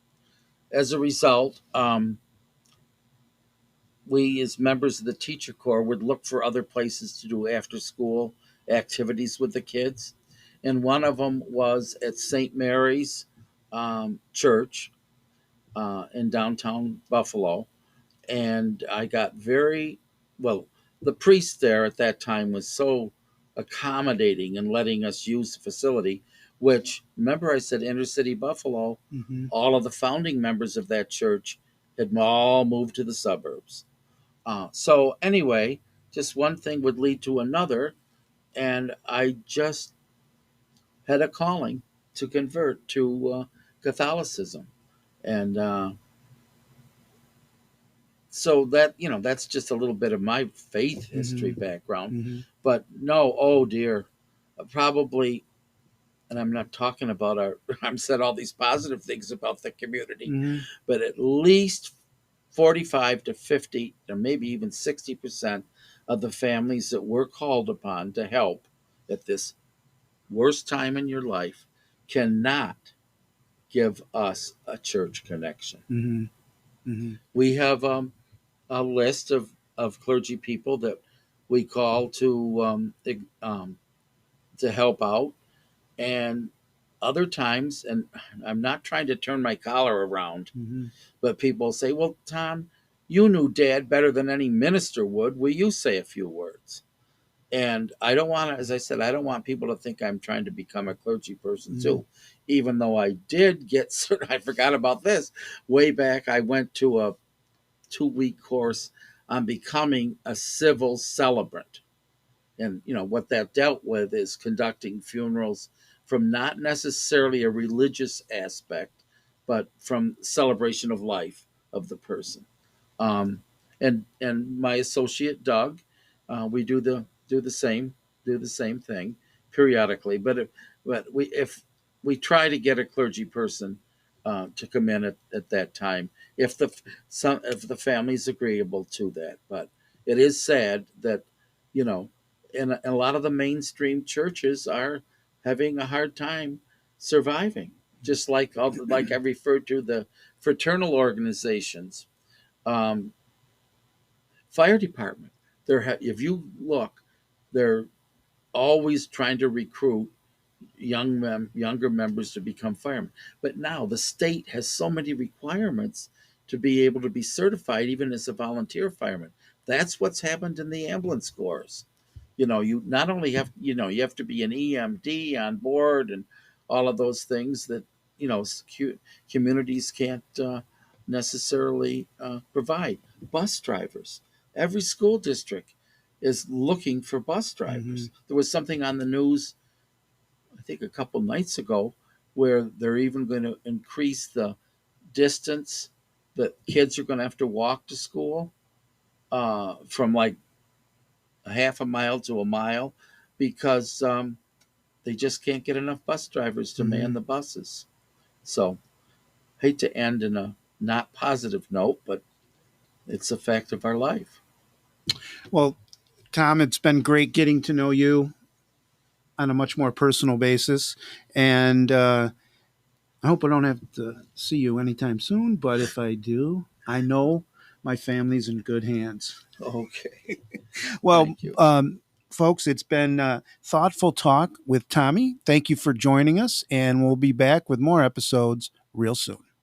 As a result, we as members of the teacher corps would look for other places to do after school activities with the kids. And one of them was at St. Mary's Church in downtown Buffalo. And I got very well. The priest there at that time was so accommodating and letting us use the facility. Which, remember, I said inner city Buffalo. Mm-hmm. All of the founding members of that church had all moved to the suburbs. So anyway, just one thing would lead to another, and I just had a calling to convert to Catholicism, and so that that's just a little bit of my faith history Mm-hmm. background. Mm-hmm. But no, oh dear, probably, and I'm not talking about our. I'm said all these positive things about the community, Mm-hmm. but at least 45 to 50, or maybe even 60% of the families that we're called upon to help at this worst time in your life cannot give us a church connection. Mm-hmm. Mm-hmm. We have a list of clergy people that we call to help out, and other times, and I'm not trying to turn my collar around, Mm-hmm. but people say, "Well, Tom, you knew Dad better than any minister would. Will you say a few words?" And I don't want to, as I said, I don't want people to think I'm trying to become a clergy person Mm-hmm. too. Even though I did get certain, I forgot about this. Way back, I went to a 2-week course on becoming a civil celebrant. And what that dealt with is conducting funerals from not necessarily a religious aspect, but from celebration of life of the person. Um, and my associate Doug, we do the same thing periodically. But if we try to get a clergy person to come in at that time, if the family's agreeable to that. But it is sad that you know, and a lot of the mainstream churches are having a hard time surviving. Just like I referred to the fraternal organizations, um, fire department. If you look, they're always trying to recruit younger members to become firemen. But now the state has so many requirements to be able to be certified, even as a volunteer fireman. That's what's happened in the ambulance corps. You not only have you have to be an EMD on board and all of those things that communities can't necessarily provide. Bus drivers. Every school district is looking for bus Mm-hmm. drivers. There was something on the news, I think a couple nights ago, where they're even going to increase the distance that kids are going to have to walk to school from like a half a mile to a mile because they just can't get enough bus drivers to Mm-hmm. man the buses. So, hate to end in a not positive note, but it's a fact of our life. Well, Tom, it's been great getting to know you on a much more personal basis. And I hope I don't have to see you anytime soon. But if I do, I know my family's in good hands. Okay. Well, Thank you. folks, it's been thoughtful talk with Tommy. Thank you for joining us. And we'll be back with more episodes real soon.